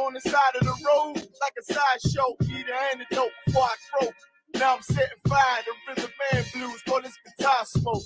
on the side of the road like a sideshow. Need an antidote before I croak. Now I'm setting fire to rhythm man blues for this guitar smoke.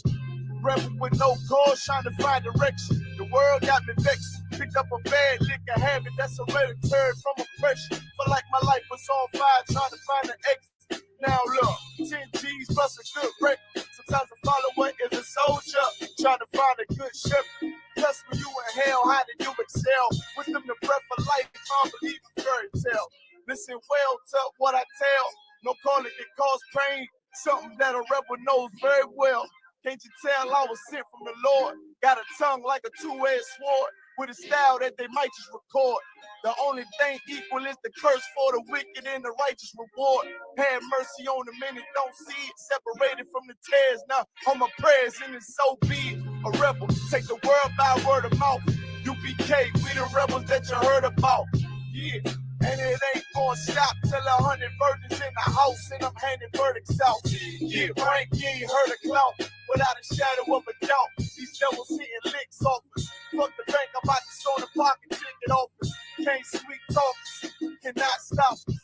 Rebel with no cause, trying to find direction. The world got me vexed. Picked up a bad liquor habit that's hereditary from oppression. Felt like my life was on fire, trying to find an exit. Now look, 10 G's plus a good record. Sometimes a follower is a soldier, trying to find a good shepherd. Plus when you in hell, how did you excel? With them the breath of life, I believe in fairy tale. Listen well to what I tell. No calling it cause pain. Something that a rebel knows very well. Can't you tell I was sent from the Lord? Got a tongue like a two-edged sword, with a style that they might just record. The only thing equal is the curse for the wicked and the righteous reward. Have mercy on the men that don't see it, separated from the tares. Now on my prayers and it's so be it. A rebel, take the world by word of mouth. UPK, we the rebels that you heard about. Yeah. And it ain't gonna stop till 100 virgins in the house and I'm handing verdicts out. Yeah, Frank, you ain't heard a clout without a shadow of a doubt. These devils hitting licks off us. Fuck the bank, I'm about to stone the pocket ticket office. Can't sweet talk us, cannot stop us.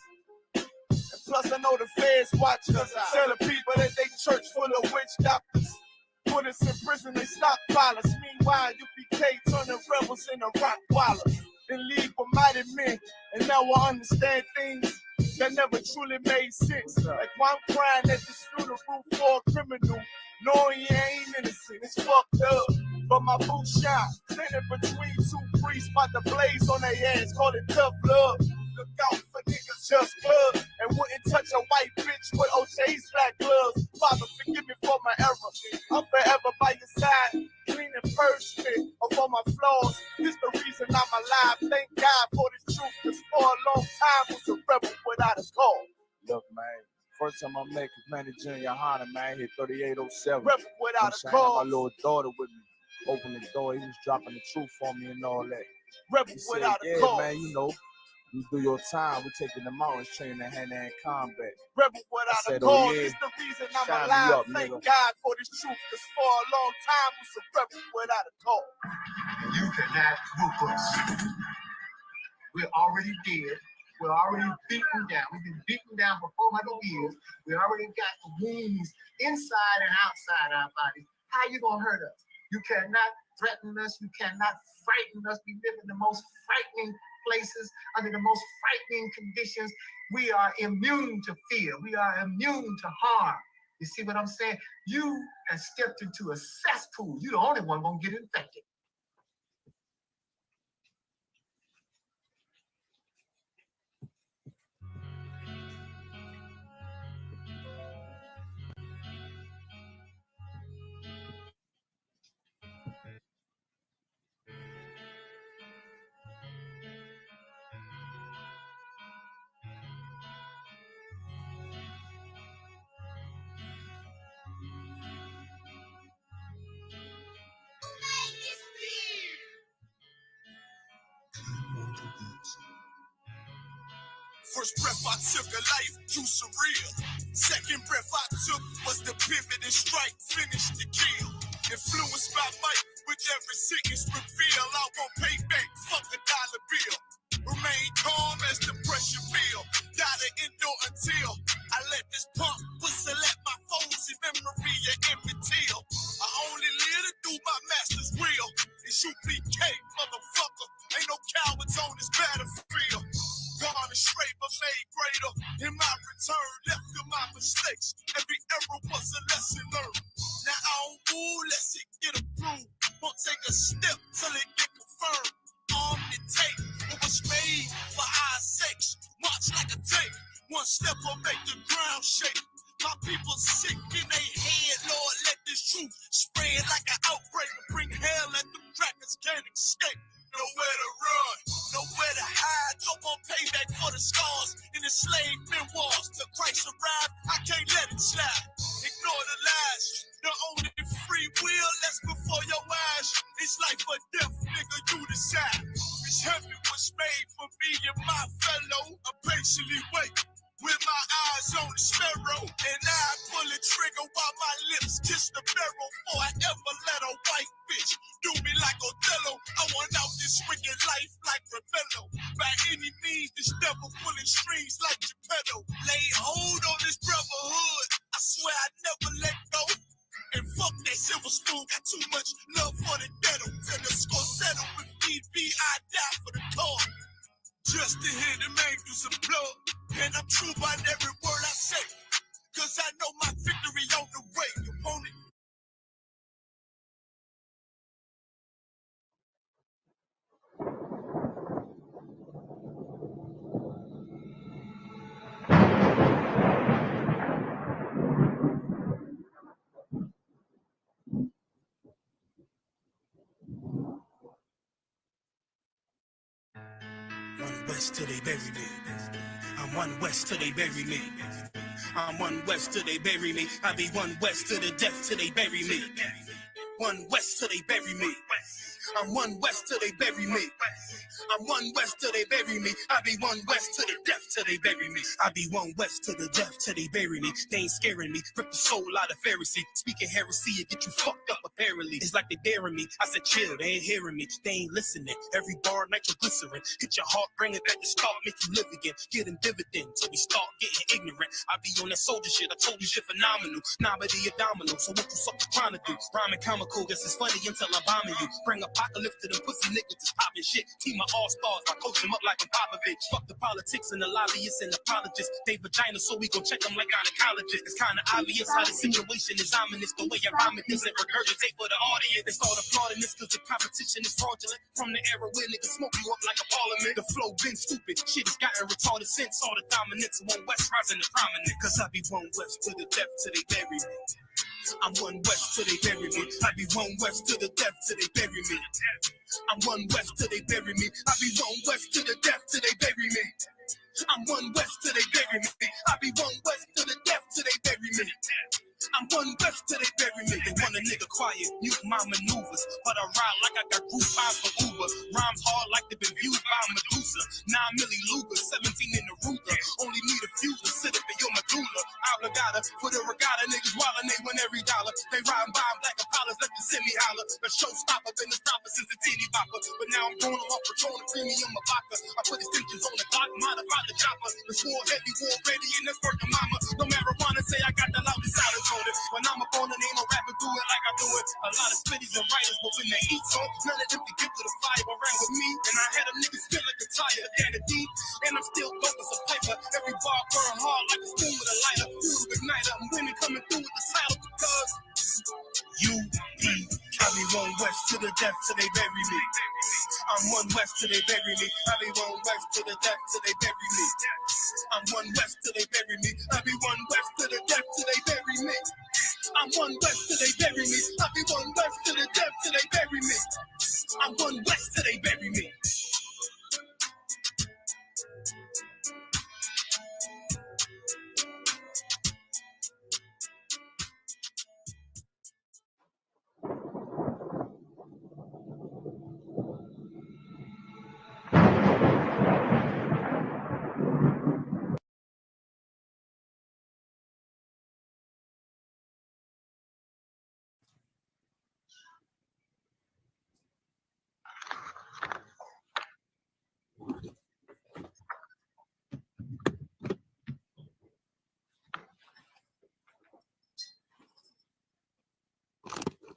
And plus I know the feds watch us. Telling people that they church full of witch doctors. Put us in prison, they stockpile us. Meanwhile, UPK turning rebels into Rockwallers. And leave for mighty men, and now I understand things that never truly made sense. Like why I'm crying at this funeral for a criminal, knowing he ain't innocent. It's fucked up, but my boot shine, standing between two priests, about to blaze on their ass, call it tough love. Look out for niggas just club, and wouldn't touch a white bitch with OJ's black gloves. Father, forgive me for my error. I'm forever by your side, clean and purged me of all my flaws. This the reason I'm alive. Thank God for this truth, cause for a long time was a rebel without a cause. Look, man, first time I met Commander Junior Hunter, man, hit 3807. Rebel without a cause. My little daughter with me, opened the door, he was dropping the truth on me and all that. Rebel without a cause. Man, you know, you do your time, we taking the mountains, training in hand-to-hand combat. Rebel without a cause, it's the reason I'm alive. Thank God for this truth, cause for a long time was a rebel without a cause. You cannot whoop us. We're already dead. We're already beaten down. We've been beaten down for 400 years. We already got the wounds inside and outside our bodies. How you gonna hurt us? You cannot threaten us. You cannot frighten us. We live in the most frightening places, under the most frightening conditions. We are immune to fear. We are immune to harm. You see what I'm saying? You have stepped into a cesspool. You're the only one gonna get infected. First breath I took, a life too surreal. Second breath I took was the pivot and strike, finish the kill. Influenced by might, with every sickness reveal. I won't pay back, fuck the dollar bill. Remain calm as the pressure build. Gotta endure until I let this pump whistle at my foes in memory of Emmett Till. I only live to do my master's will. It's UPK, motherfucker. Ain't no cowards on this battlefield. Gone astray but made greater. In my return, left to my mistakes. Every error was a lesson learned. Now I don't move, let's it get approved. Won't take a step till it get confirmed. Arm and take what was made for our sakes. March like a tank. One step will make the ground shake. My people sick in their head, Lord, let this truth spread like an outbreak and bring hell and them crackers can't escape. Nowhere to run, nowhere to hide. I won't pay back for the scars in the slave memoirs. Till Christ arrived, I can't let it slide. Ignore the lies. The only free will that's before your eyes. It's life or death, nigga, you decide. This heaven was made for me and my fellow. I patiently wait. with my eyes on the sparrow, and I pull the trigger while my lips kiss the barrel. Before I ever let a white bitch do me like Othello, I want out this wicked life like Ravello. By any means, this devil pulling strings like Geppetto. Lay hold on this brotherhood, I swear I never let go. And fuck that silver spoon, got too much love for the ghetto. And the score settle with DB, I die for the cause. Just to hear them angels applaud. And I'm true by every word I say, cause I know my victory on the way, opponent. One west till they bury me. I'm one west till they bury me. I'm one west till they bury me. I be one west to the death till they bury me. One west till they bury me. I'm one west till they bury me. I'm one west till they bury me. I be one west to the death till they bury me. I be one west to the death till they bury me. They ain't scaring me. Rip the soul out of Pharisee. Speaking heresy, it get you fucked up apparently. It's like they daring me. I said chill, they ain't hearing me. They ain't listening. Every bar nitroglycerin. Hit your heart, bring it back to start, make you live again. Getting dividends till we start getting ignorant. I be on that soldier shit. I told you shit phenomenal. Nominee a domino. So what you fuck trying to do? Rhyming comical. Guess it's funny until I'm bombing you. Bring apocalypse to them pussy niggas that's popping shit. Team of all-stars, I coach them up like a Popovich. Fuck the politics and the lobbyists and apologists. They vagina, so we gon' check them like gynecologists. It's kinda obvious how the situation is ominous. The way I vomit this and regurgitate for the audience. They start applauding this cause the competition is fraudulent. From the era where niggas smoke you up like a parliament. The flow been stupid. Shit has gotten retarded since all the dominance of one west rising to prominent. Cause I be one west to the death till they bury me. I'm one west till they bury me. I be one west to the death till they bury me. I'm one west till they bury me. I be one west to the death till they bury me. I'm one west till they bury me. I be one west to the death till they bury me. I'm one west till they bury me. They want a nigga quiet, mute my maneuvers. But I ride like I got group five for Uber. Rhymes hard like they've been viewed by Medusa. 9 milli Luger, 17 in the Ruger. Only need a few to sit up in your medulla. Obligata for the regatta, niggas wildin', they win every dollar. They riding by black Apollos, let the semi holler. The showstopper been the stopper since the teeny bopper. But now I'm going off Patron and premium of vodka. I put extensions on the clock, modified the chopper. The war heavy, war ready, and that's working mama. No marijuana, say I got the loudest silence on it. When I'm up on it, ain't no rapper do it like I do it. A lot of spitties and writers, but when they eat so, none of them can get to the fire around with me. And I had a nigga spin like a tire, down the deep. And I'm still dope as a piper. Every bar burn hard like a spoon with a lighter. Food igniter, I'm women coming through with the title because I be one west to the death till they bury me. I'm one west till they bury me. I be one west to the death till they bury me. I'm one west till they bury me. I be one west to the death till they bury me. I'm one west till they bury me. I be one west to the death till they bury me. I'm one west till they bury me.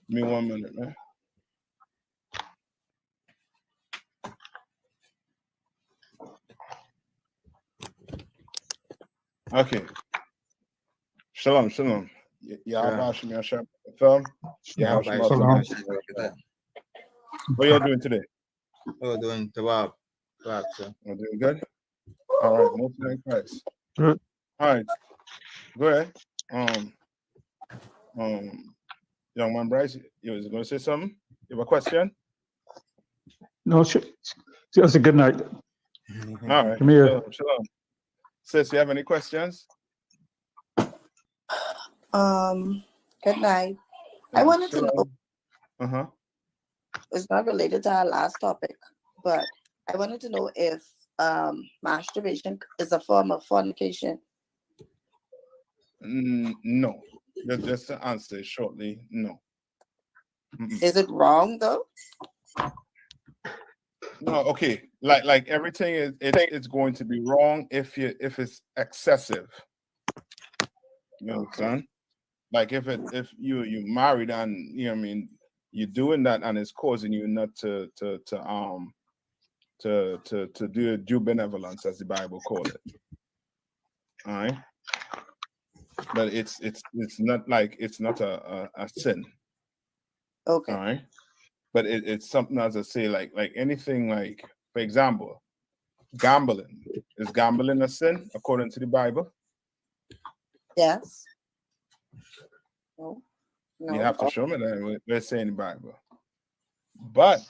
Give me 1 minute, man. Okay. Shalom, shalom. Yeah. What y'all doing today? Oh, doing tawab. Tawab, sir. We're doing good? All right, most thank Christ. All right, go ahead. Young man Bryce, you was going to say something? You have a question? No, it's a good night. All right. Come here. Shalom. Sis, you have any questions? Good night. I wanted to know, it's not related to our last topic, but I wanted to know if masturbation is a form of fornication No. Just to answer shortly, no. Is it wrong though? No, okay. Like everything is it's going to be wrong if it's excessive. You understand? Like if you married and you know what I mean you're doing that and it's causing you not to do benevolence as the Bible calls it. All right. But it's not like it's not a sin. Okay. All right. But it's something, as I say, like anything, like for example, gambling. Is gambling a sin according to the Bible? Yes. No. You have to show me that we're saying the Bible. But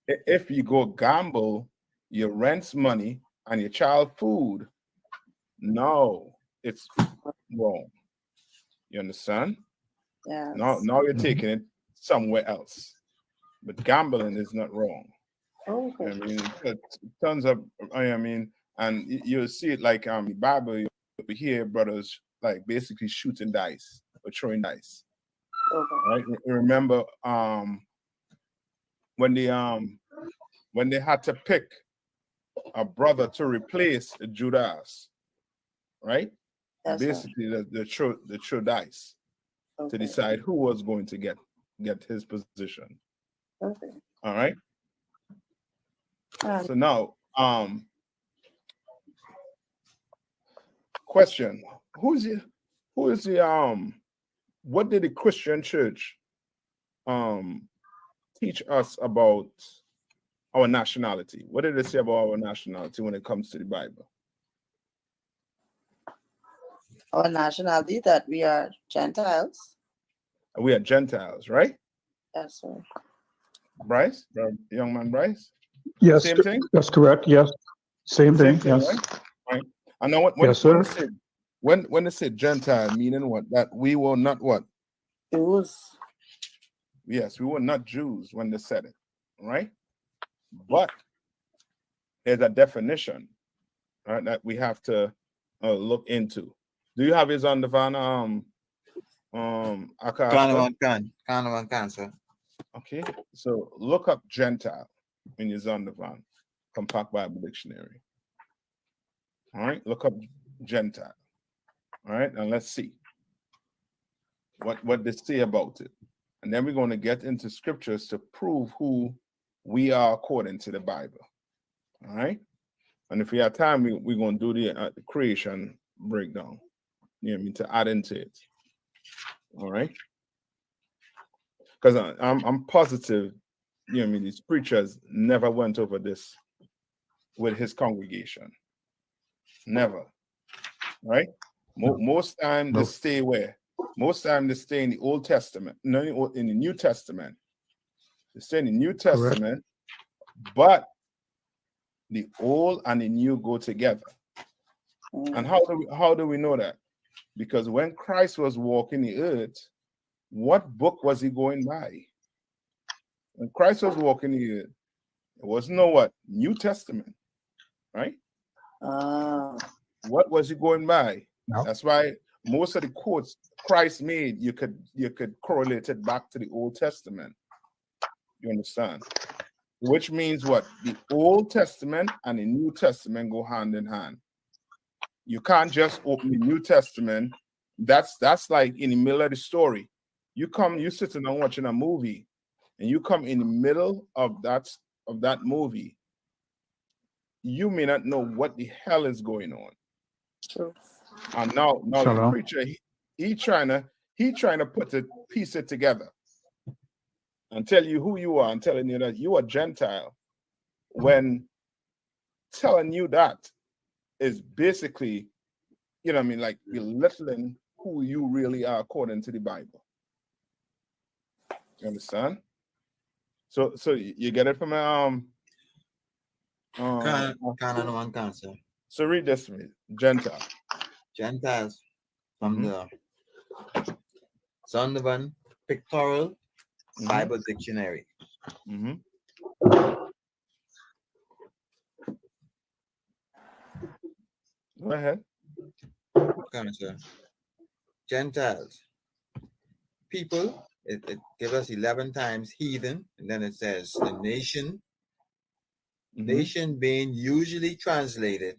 if you go gamble your rent's money and your child food, no, it's wrong. You understand? Yes. Now you're taking it somewhere else. But gambling is not wrong. Okay. I mean, tons of, I mean, and you'll see it like the Bible, you hear brothers like basically shooting dice or throwing dice. Okay. Right? Remember when they had to pick a brother to replace Judas, right? That's Basically the throw dice to decide who was going to get his position. Okay. All right. So now, question: who is the what did the Christian church teach us about our nationality? What did they say about our nationality when it comes to the Bible? Our nationality, that we are Gentiles. We are Gentiles, right? Yes, sir. Bryce, young man Bryce? Yes, Same thing? that's correct. Yes. Same thing, yes. Right? I know when they say Gentile, meaning what? That we were not what? Jews. Yes, we were not Jews when they said it, right? But there's a definition, right, that we have to look into. Do you have his on the van? Can, sir. Okay, so look up Gentile in your Zondervan, Compact Bible Dictionary. All right, look up Gentile. All right, and let's see what they say about it. And then we're going to get into scriptures to prove who we are according to the Bible. All right, and if we have time, we're going to do the creation breakdown. You know what I mean, to add into it. All right, because I'm positive. You know what I mean, these preachers never went over this with his congregation. Never. Right? Most time they stay where? Most time they stay in the Old Testament. No, in the New Testament. They stay in the New Testament, but the old and the new go together. And how do we know that? Because when Christ was walking the earth, what book was he going by? When Christ was walking the earth, it was no what? New Testament, right? What was he going by? No. That's why most of the quotes Christ made, you could correlate it back to the Old Testament. You understand? Which means what? The Old Testament and the New Testament go hand in hand. You can't just open the New Testament. That's like in the middle of the story. You sitting and watching a movie, and you come in the middle of that movie. You may not know what the hell is going on. True. And now the preacher, he trying to put it, piece it together and tell you who you are and telling you that you are Gentile, when telling you that is basically, you know what I mean, like belittling who you really are according to the Bible. You understand? So you get it from Cancer. So read this to me. Gentile. Gentiles from the Zondervan Pictorial Bible Dictionary. Go ahead. Cancer. Gentiles. People, it gives us 11 times heathen, and then it says the nation. Nation being usually translated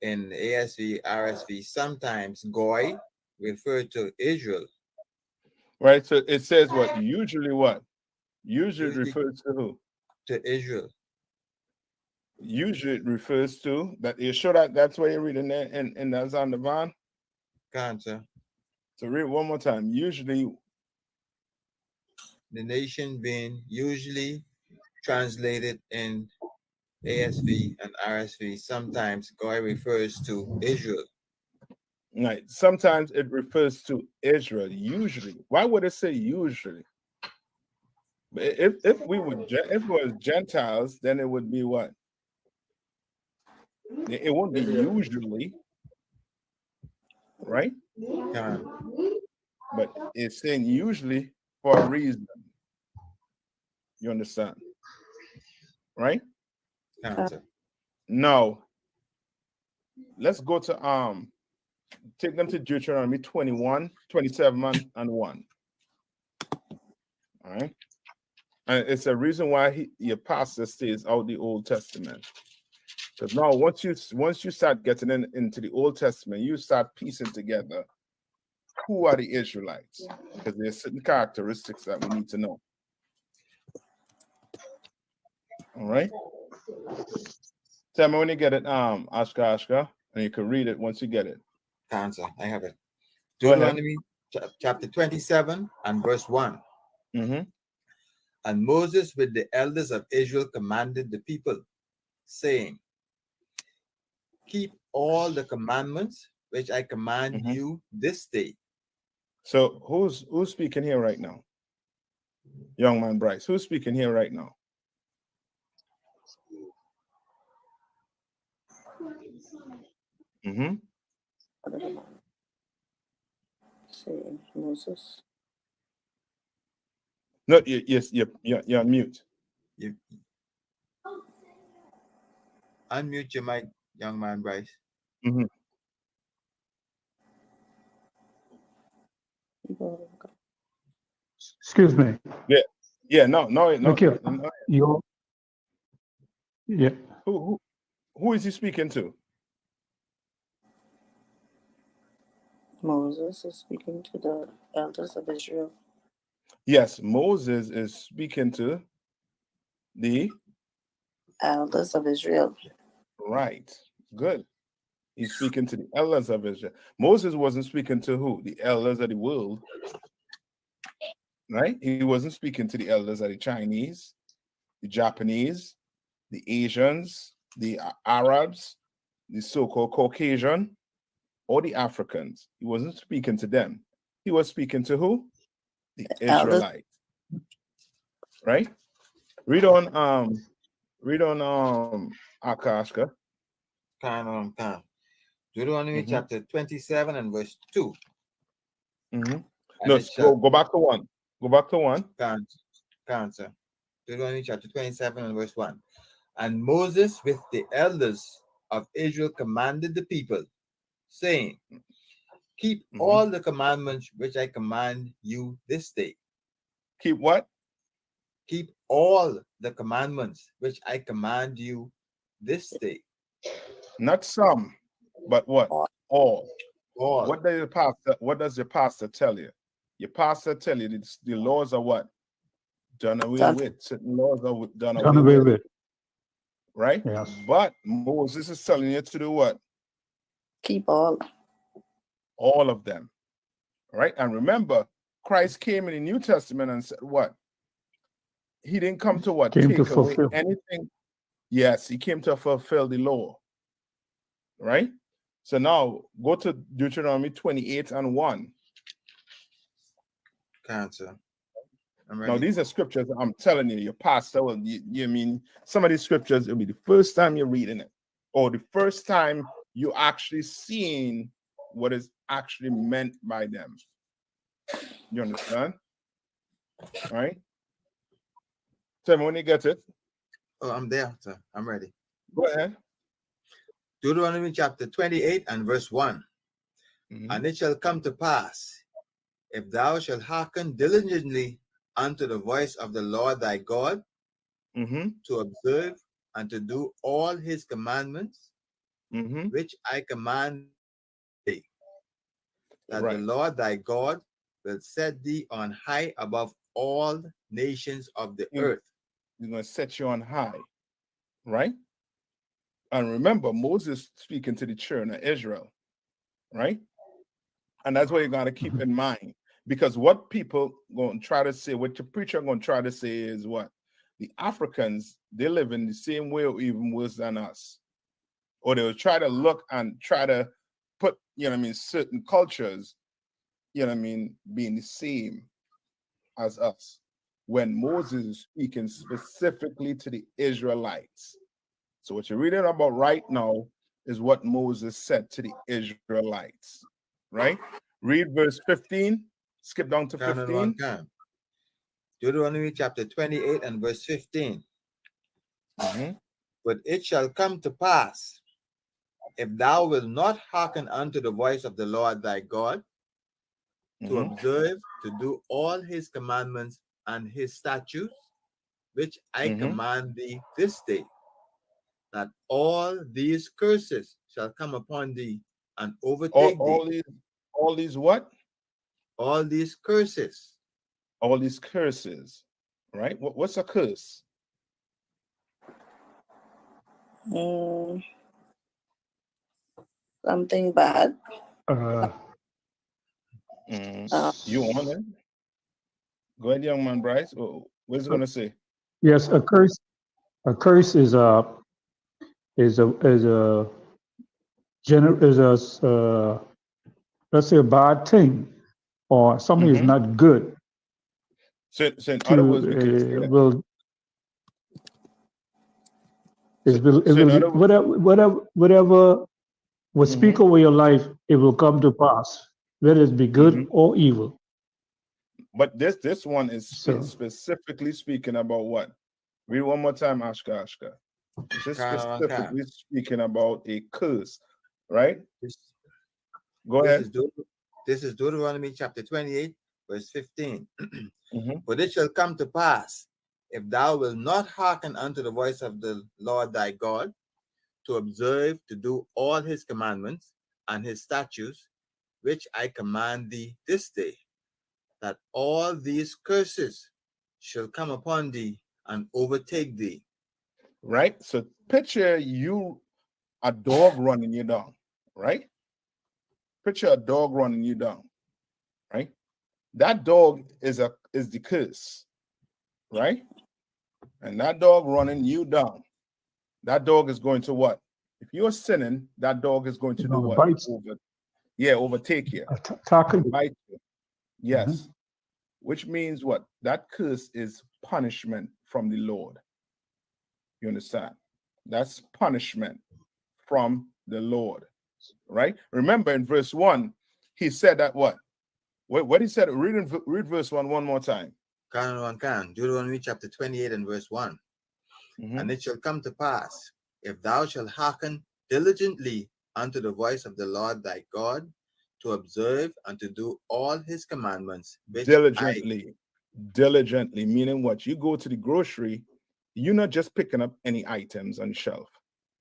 in ASV, RSV, sometimes Goy, referred to Israel. Right. So it says what? Usually what? Usually refers to who? To Israel. Usually it refers to that. You sure that's what you're reading there and that's on the van? Can't, sir. So read one more time. Usually The nation being usually translated in ASV and RSV, sometimes Goy refers to Israel. right. Sometimes it refers to Israel. Usually. Why would it say usually? If it was Gentiles, then it would be what? It won't be usually, right? But it's saying usually for a reason. You understand? Right? Now, let's go to take them to Deuteronomy 21, 27, and 1. All right. And it's a reason why your pastor stays out the Old Testament. Because now once you start getting into the Old Testament, you start piecing together who are the Israelites. Because there's certain characteristics that we need to know. All right. Tell me when you get it, Ashka, and you can read it once you get it. Answer. I have it. Deuteronomy chapter 27 and verse 1. And Moses with the elders of Israel commanded the people, saying, keep all the commandments which I command you this day. So who's speaking here right now? Young man Bryce, who's speaking here right now? Say Moses. No, yes, you're on mute. Unmute your mic, young man Bryce. Excuse me. Yeah, no. Look here. Yeah. Who is he speaking to? Moses is speaking to the elders of Israel. Yes, Moses is speaking to the elders of Israel. Right. Good. He's speaking to the elders of Israel. Moses wasn't speaking to who? The elders of the world. Right? He wasn't speaking to the elders of the Chinese, the Japanese, the Asians, the Arabs, the so-called Caucasian, or the Africans. He wasn't speaking to them. He was speaking to who? The Israelites. Right? Read on Akashka. Deuteronomy chapter 27 and verse 2. No, go back to 1. Go back to 1. Cancer. Deuteronomy chapter 27 and verse 1. And Moses with the elders of Israel commanded the people, saying, keep all the commandments which I command you this day. Keep what? Keep all the commandments which I command you this day. Not some, but what? All. All. What does your pastor tell you? Your pastor tell you the laws are what? Done away with. Certain laws are done away with. Right? Yes. But Moses is telling you to do what? Keep all. All of them. Right? And remember, Christ came in the New Testament and said what? He didn't come to what? Came Take to away fulfill. anything. Yes, he came to fulfill the law. Right? So now go to Deuteronomy 28 and 1. Cancer. Now, these are scriptures I'm telling you, your pastor will, you mean some of these scriptures, it'll be the first time you're reading it, or the first time you actually seeing what is actually meant by them. You understand? All right? Tell me when you get it. Oh, I'm there, sir. I'm ready. Go ahead. Deuteronomy chapter 28 and verse 1. And it shall come to pass, if thou shalt hearken diligently unto the voice of the Lord thy God, to observe and to do all his commandments, which I command thee, that the Lord thy God will set thee on high above all nations of the earth. He's going to set you on high, right? And remember, Moses speaking to the children of Israel, right? And that's what you're going to keep in mind. Because what people going to try to say, what your preacher going to try to say is what? The Africans, they live in the same way or even worse than us. Or they'll try to look and try to put, certain cultures, being the same as us. When Moses is speaking specifically to the Israelites. So what you're reading about right now is what Moses said to the Israelites, right? Read verse 15, skip down to 15. Deuteronomy chapter 28 and verse 15. But it shall come to pass, if thou wilt not hearken unto the voice of the Lord thy God, to observe, to do all his commandments and his statutes, which I command thee this day, that all these curses shall come upon thee and overtake thee. All these what? All these curses. All these curses, right? What's a curse? Something bad. You want it? Go ahead, young man, Bryce. What's it going to say? Yes, a curse. A curse is a let's say a bad thing, or something is not good. So in other words, we can say that. Whatever will speak over your life, it will come to pass, whether it be good or evil. But this one is specifically speaking about what? Read one more time, Ashka. This specifically speaking about a curse, right? Go ahead. This is Deuteronomy chapter 28, verse 15. But it shall come to pass, if thou wilt not hearken unto the voice of the Lord thy God, to observe, to do all his commandments and his statutes, which I command thee this day, that all these curses shall come upon thee and overtake thee. Right? So picture a dog running you down, right? Picture a dog running you down, right? That dog is the curse, right? And that dog running you down, that dog is going to what? If you're sinning, that dog is going to do what? Overtake you. Bite you. Yes. Which means what? That curse is punishment from the Lord. You understand? That's punishment from the Lord, right? Remember in verse 1, he said that what? What he said, read verse 1 one more time. Deuteronomy chapter 28 and verse 1. And it shall come to pass, if thou shalt hearken diligently unto the voice of the Lord thy God, to observe and to do all his commandments. Diligently, meaning what? You go to the grocery, you're not just picking up any items on the shelf.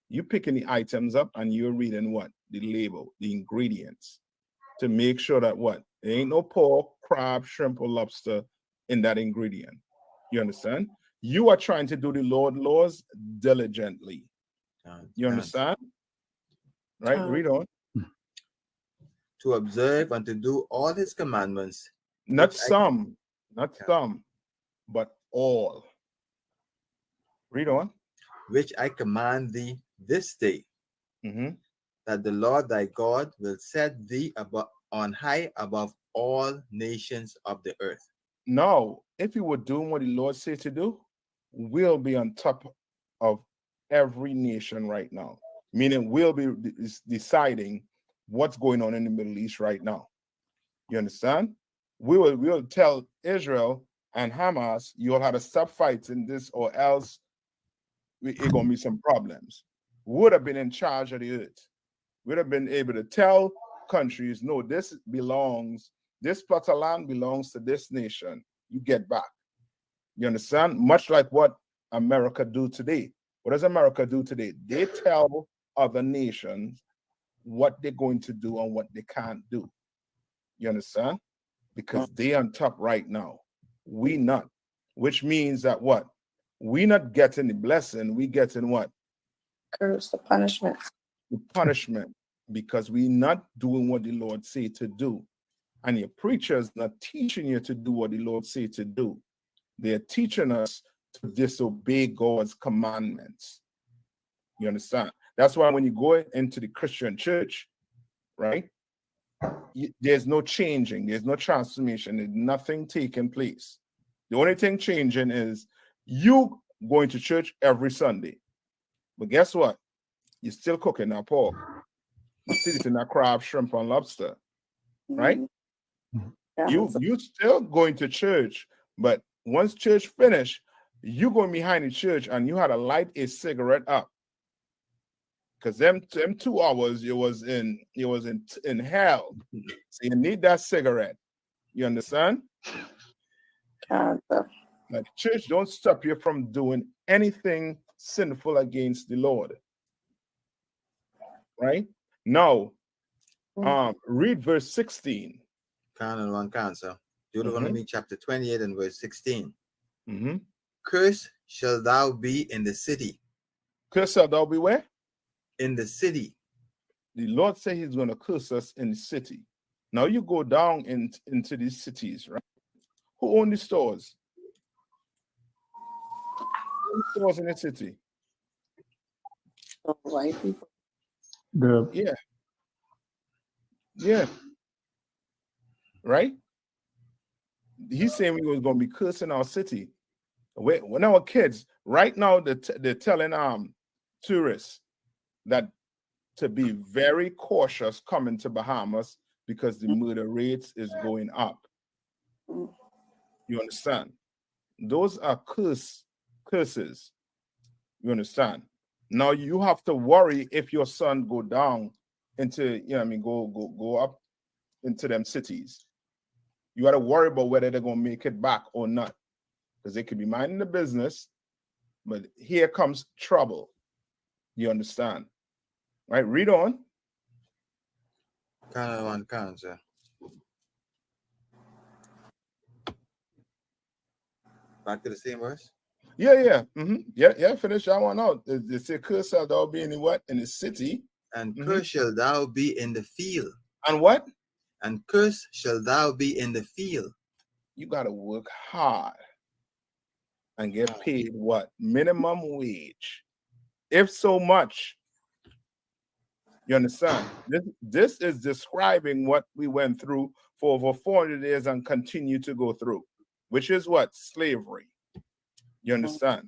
You're picking the items up and you're reading what? The label, the ingredients, to make sure that what? There ain't no pork, crab, shrimp, or lobster in that ingredient. You understand? You are trying to do the Lord's laws diligently. You understand? Right? Read on. To observe and to do all his commandments. Not some, but all. Read on. Which I command thee this day, that the Lord thy God will set thee on high above all nations of the earth. Now, if you were doing what the Lord said to do, we'll be on top of every nation right now. Meaning we'll be deciding what's going on in the Middle East right now. You understand? We'll tell Israel and Hamas, you'll have to stop fighting this or else it's going to be some problems. Would have been in charge of the earth. Would have been able to tell countries, no, this plot of land belongs to this nation. You get back. You understand? Much like what America do today. What does America do today? They tell other nations what they're going to do and what they can't do. You understand? Because they on top right now. We not. Which means that what? We not getting the blessing. We getting what? Curse, the punishment. The punishment. Because we not doing what the Lord say to do. And your preachers not teaching you to do what the Lord say to do. They're teaching us to disobey God's commandments. You understand? That's why when you go into the Christian church, right, there's no changing, there's no transformation, there's nothing taking place. The only thing changing is you going to church every Sunday. But guess what? You're still cooking that pork. You still eating that crab, shrimp, and lobster, right? Yeah. You still going to church, but once church finish, you going behind the church and you had to light a cigarette up. Because them 2 hours you was in hell. So you need that cigarette. You understand? Like church don't stop you from doing anything sinful against the Lord. Right? Now, read verse 16. Canon 1 cancer. Deuteronomy chapter 28 and verse 16. Mm-hmm. Cursed shall thou be in the city. Cursed shall thou be where? In the city. The Lord said he's going to curse us in the city. Now you go down into these cities, right? Who own the stores? Who own the stores in the city? White people. Yeah. Right? He's saying we was going to be cursing our city. When our kids, right now, they're telling tourists that to be very cautious coming to Bahamas because the murder rates is going up. You understand? Those are curses. You understand? Now you have to worry if your son go down into, go up into them cities. You got to worry about whether they're going to make it back or not. Because they could be minding the business, but here comes trouble. You understand? Right? Read on. Canon 1 cancer. Back to the same verse? Yeah. Mm-hmm. Yeah, finish that one out. They say, curse shall thou be in the what? In the city. And cursed shall thou be in the field. And what? And cursed shall thou be in the field. You got to work hard and get paid what? Minimum wage. If so much. You understand? This is describing what we went through for over 400 years and continue to go through, which is what? Slavery. You understand?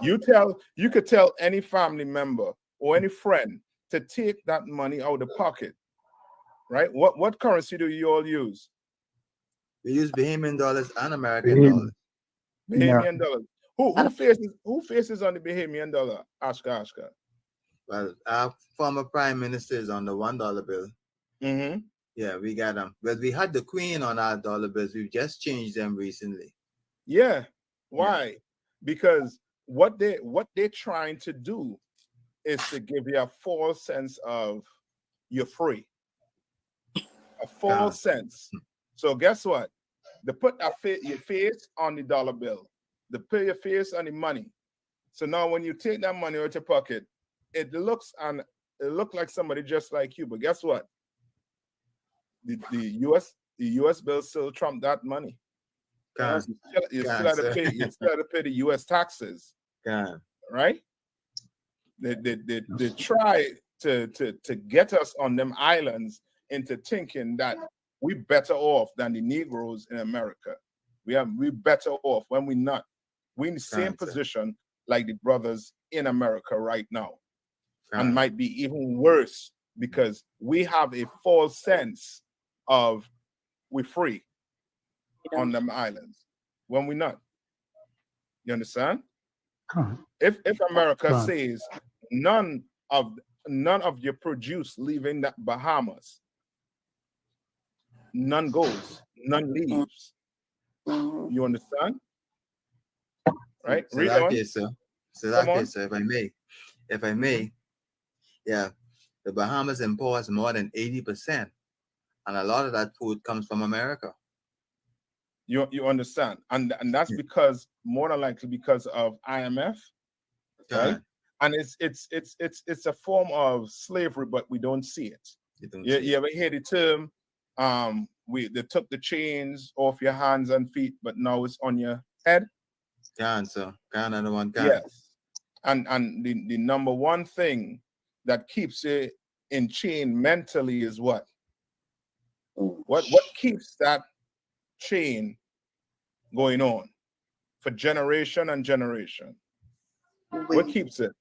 You could tell any family member or any friend to take that money out of the pocket, right? What currency do you all use? We use Bahamian dollars and American dollars. Bahamian dollars. Who faces on the Bahamian dollar? Ashka. Well, our former prime minister is on the $1 bill. Mm-hmm. Yeah, we got them. Well, we had the Queen on our dollar bills. We've just changed them recently. Yeah. Why? Yeah. Because what they're trying to do is to give you a false sense of you're free. A false sense. So guess what? They put your face on the dollar bill. They put your face on the money. So now when you take that money out of your pocket, it looks like somebody just like you. But guess what? The US bill still trump that money. You still have to pay the US taxes. Right? They try to get us on them islands into thinking that we better off than the Negroes in America. We better off when we're not. We're in the same position like the brothers in America right now. And might be even worse because we have a false sense of we're free on them islands when we're not. You understand? If America says none of your produce leaving the Bahamas, none goes, none leaves. You understand? Right? So Read that on. case, sir. So Come that on. case, sir, if I may, yeah, the Bahamas imports more than 80%, and a lot of that food comes from America. You understand, and that's because more than likely because of IMF, right? And it's a form of slavery, but we don't see it. You ever hear the term? They took the chains off your hands and feet, but now it's on your head. Sir. Another one. Yes, and the number one thing that keeps you in chain mentally is what? What keeps that chain going on for generation and generation? What keeps it?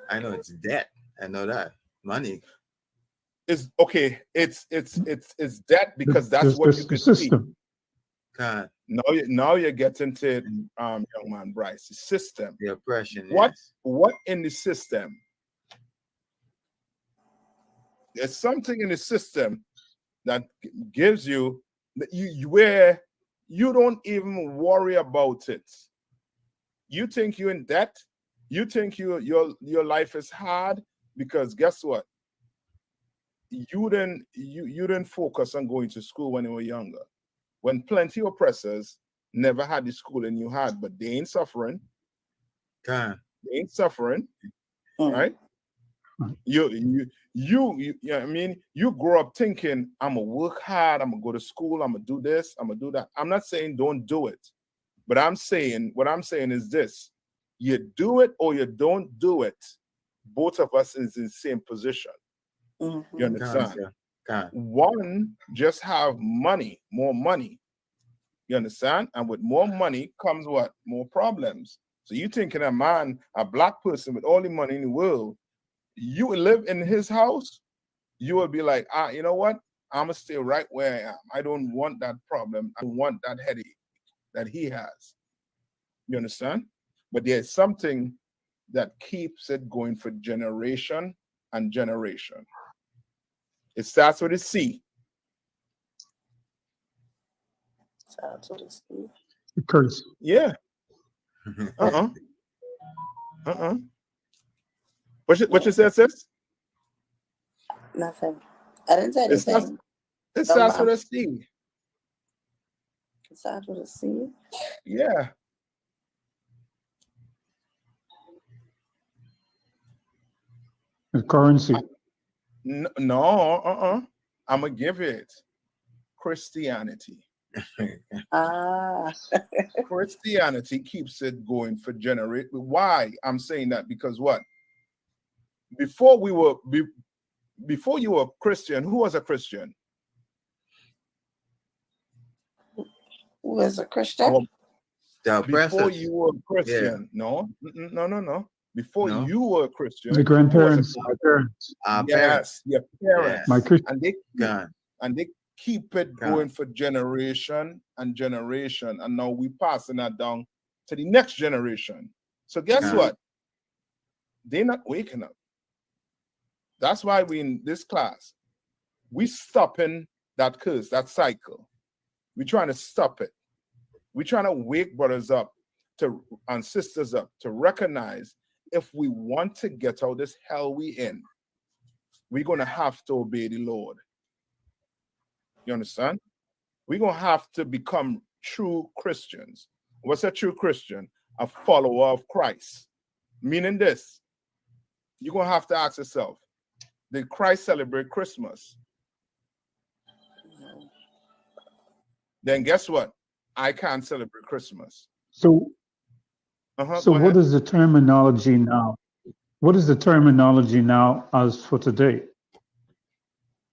I know it's debt. I know that. Money. Is okay. It's debt because that's what you could see. Now you're getting to it, young man Bryce. The system. The oppression. What in the system? There's something in the system that gives you that you where you don't even worry about it. You think you're in debt. You think your life is hard because guess what? You didn't focus on going to school when you were younger. When plenty of oppressors never had the schooling you had, but they ain't suffering. They ain't suffering, right? You I mean, you grow up thinking, I'm gonna work hard, I'm gonna go to school, I'm gonna do this, I'm gonna do that. I'm not saying don't do it, but what I'm saying is this: you do it or you don't do it. Both of us is in the same position. You understand? One just have money, more money. You understand? And with more money comes what? More problems. So you thinking a black person with all the money in the world, you would live in his house, you would be like, you know what? I'm gonna stay right where I am. I don't want that problem. I don't want that headache that he has. You understand? But there's something that keeps it going for generation and generation. It starts with a C. Starts with a C. Curse. Yeah. What you said, sis? Nothing. I didn't say anything. It starts with a C. It starts with a C? Yeah. The currency. No, I'm gonna give it Christianity. Christianity keeps it going for generations. Why I'm saying that? Because what? Before you were a Christian, who was a Christian? Who was a Christian? Before you were a Christian, no. Before you were a Christian, my grandparents, my Yes, parents. your parents, My and they keep it going for generation and generation, and now we passing that down to the next generation. So guess what? They're not waking up. That's why we in this class, we stopping that curse, that cycle. We're trying to stop it. We're trying to wake brothers up and sisters up to recognize if we want to get out of this hell we in, we're going to have to obey the Lord. You understand? We're going to have to become true Christians. What's a true Christian? A follower of Christ. Meaning this, you're going to have to ask yourself, did Christ celebrate Christmas? Then guess what? I can't celebrate Christmas. So what is the terminology now? What is the terminology now as for today?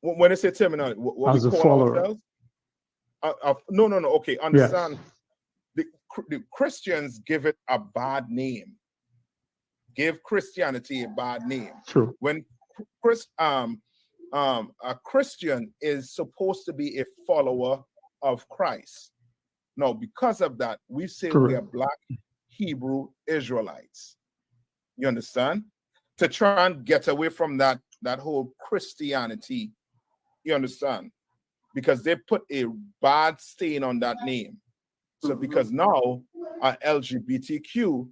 When they say terminology, what as we a call follower. ourselves? No. Okay, understand. Yes. The Christians give it a bad name. Give Christianity a bad name. True. When a Christian is supposed to be a follower of Christ. Now, because of that, we say we are Black Hebrew Israelites. You understand? To try and get away from that whole Christianity. You understand? because they put a bad stain on that name. So because now LGBTQ,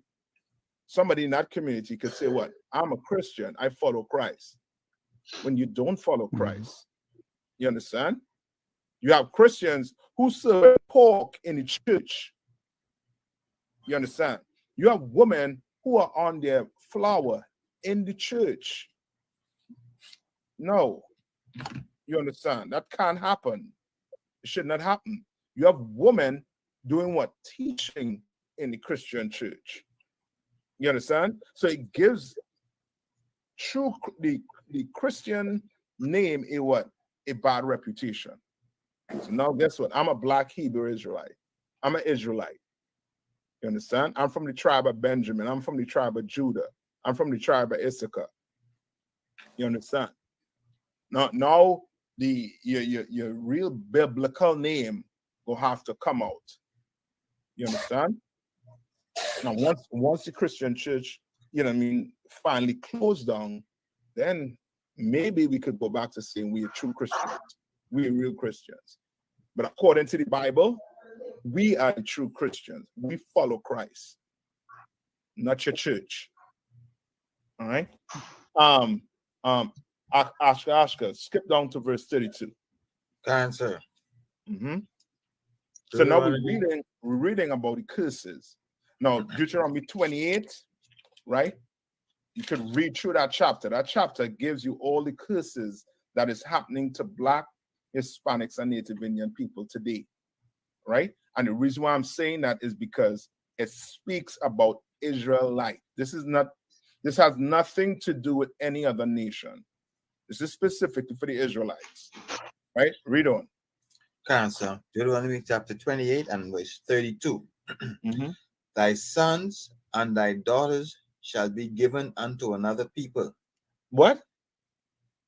somebody in that community could say, what? I'm a Christian, I follow Christ. When you don't follow Christ, you understand? You have Christians who serve pork in the church. You understand? You have women who are on their flower in the church. No. You understand? That can't happen. It should not happen. You have women doing what? Teaching in the Christian church. You understand? So it gives the Christian name a what? A bad reputation. So now guess what? I'm a black Hebrew Israelite. I'm an Israelite. You understand? I'm from the tribe of Benjamin. I'm from the tribe of Judah. I'm from the tribe of Isupk. You understand? Now your real biblical name will have to come out. You understand? Now, once the Christian church, finally closed down, then maybe we could go back to saying we are true Christians. We are real Christians. But according to the Bible, we are the true Christians. We follow Christ, not your church. All right. Ashka, skip down to verse 32. Answer. So now we're reading about the curses. Now, Deuteronomy 28, right? You could read through that chapter. That chapter gives you all the curses that is happening to Black, Hispanics, and Native Indian people today, right? And the reason why I'm saying that is because it speaks about Israelite. This has nothing to do with any other nation. This is specific for the Israelites, right? Read on. Cancer. Deuteronomy chapter 28 and verse 32. Thy sons and thy daughters shall be given unto another people. What?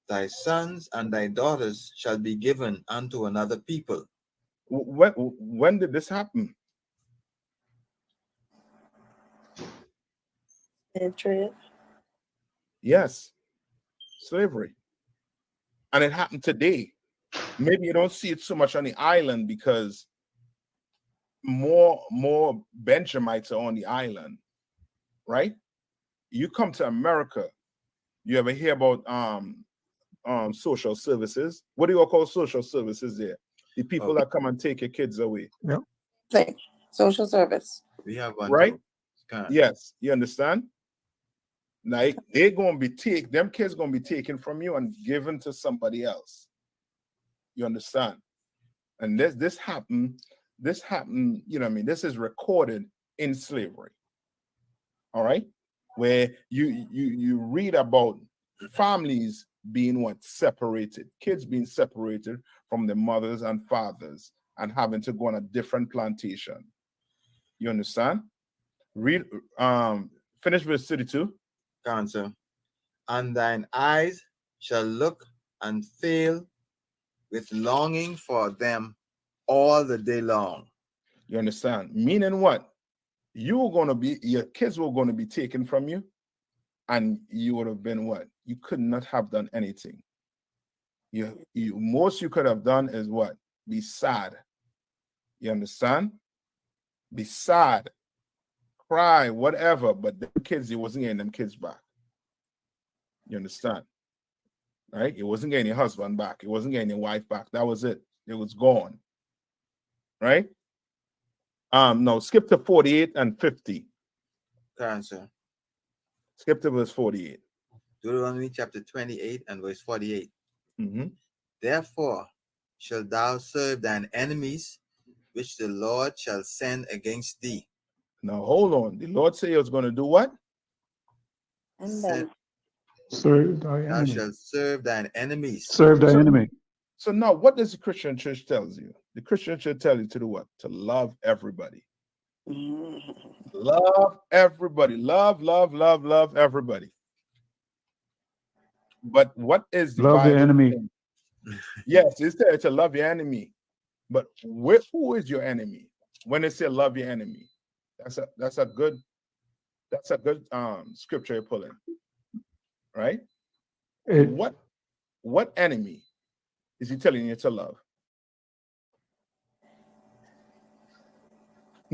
Thy sons and thy daughters shall be given unto another people. When did this happen? Trade. Yes, slavery. And it happened today. Maybe you don't see it so much on the island because more Benjamites are on the island, right? You come to America, you ever hear about social services? What do you all call social services there? The people that come and take your kids away. Yeah. Thing. Social service. We have one, right? Too. Yes, you understand? Like they're gonna be them kids gonna be taken from you and given to somebody else. You understand? And this happened, this is recorded in slavery. All right, where you read about families being separated, kids being separated from their mothers and fathers and having to go on a different plantation. You understand? Read finish verse 32. Answer. And thine eyes shall look and fail with longing for them all the day long. You understand? Meaning what? Your kids were going to be taken from you, and you would have been what? You could not have done anything. Most you could have done is what? Be sad. You understand? Be sad, cry, whatever, but the kids, you wasn't getting them kids back. You understand? Right? It wasn't getting your husband back. It wasn't getting your wife back. That was it. It was gone. Right? No, skip to 48 and 50. Answer. Skip to verse 48. Deuteronomy chapter 28 and verse 48. Therefore shalt thou serve thine enemies, which the Lord shall send against thee. Now hold on. The Lord said he was going to do what? And then Serve thy Thou enemy. shalt serve thine enemies. Serve thy enemy. So now what does the Christian church tells you? The Christian church tell you to do what? To love everybody. Love everybody. Love everybody. But what is the Love Bible the enemy. saying? Yes, it says to love your enemy. But who is your enemy? When it says love your enemy, that's a good scripture you're pulling. Right? What enemy is he telling you to love?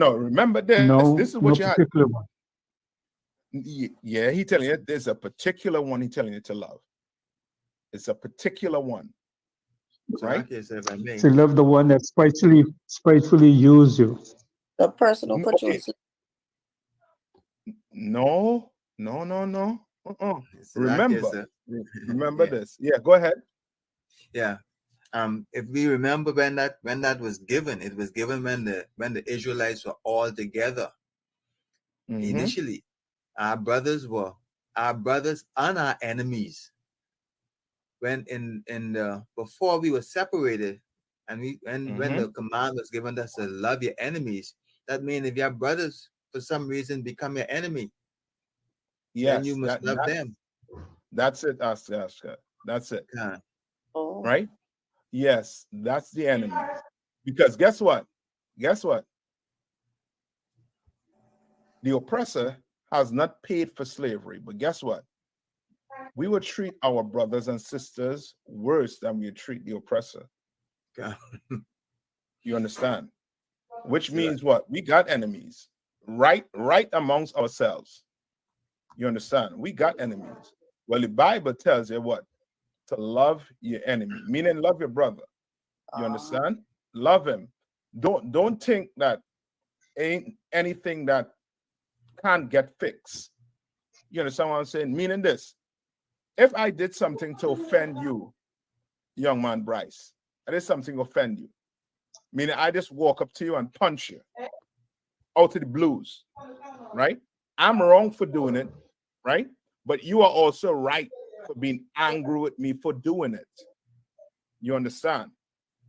No, remember this. No, This is no what you had. particular one. Yeah, he telling you there's a particular one he telling you to love. It's a particular one. So right? okay, so if I may. To love the one that spitefully use you. The person who put you Okay. in sleep. No. So that Remember, is, remember yeah. this. Yeah, go ahead. Yeah. If we remember when that was given, it was given when the Israelites were all together. Initially, our brothers and our enemies. When before we were separated, and when the command was given us to love your enemies, that means if your brothers for some reason become your enemy, Yes, then you must love them. That's it, Oscar. That's it. Oh. Right? Yes, that's the enemy. Because guess what? The oppressor has not paid for slavery, but guess what? We would treat our brothers and sisters worse than we treat the oppressor. You understand? Which means what? We got enemies right amongst ourselves. You understand? We got enemies. Well, the Bible tells you what? To love your enemy, meaning love your brother. You understand? Love him. Don't think that ain't anything that can't get fixed. You understand what I'm saying? Meaning this. If I did something to offend you, young man Bryce, I did something to offend you. Meaning I just walk up to you and punch you out of the blues, right? I'm wrong for doing it, right? But you are also right for being angry with me for doing it. You understand?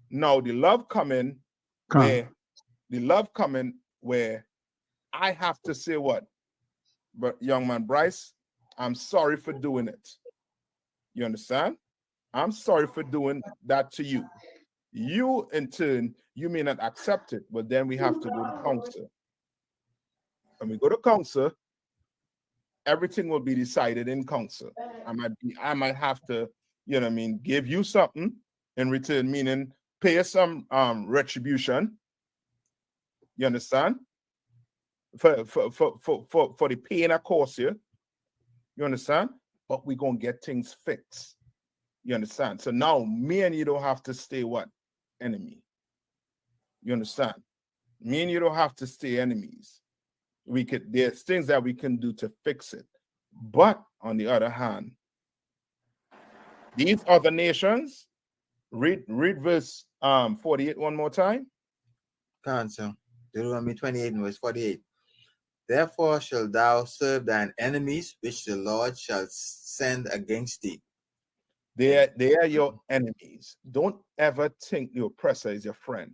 Now the love coming where I have to say what? But young man Bryce, I'm sorry for doing it. You understand? I'm sorry for doing that to you. You, in turn, you may not accept it, but then we have to go to council. When we go to council, everything will be decided in council. I might have to, you know what I mean, give you something in return, meaning pay some retribution. You understand? For the pain I cause you. You understand? But we're gonna get things fixed. You understand? So now me and you don't have to stay what? Enemy. You understand? Me and you don't have to stay enemies. There's things that we can do to fix it. But on the other hand, these other nations, read verse 48 one more time. Counsel. Deuteronomy 28 and verse 48. Therefore shalt thou serve thine enemies, which the Lord shall send against thee. They are your enemies. Don't ever think the oppressor is your friend.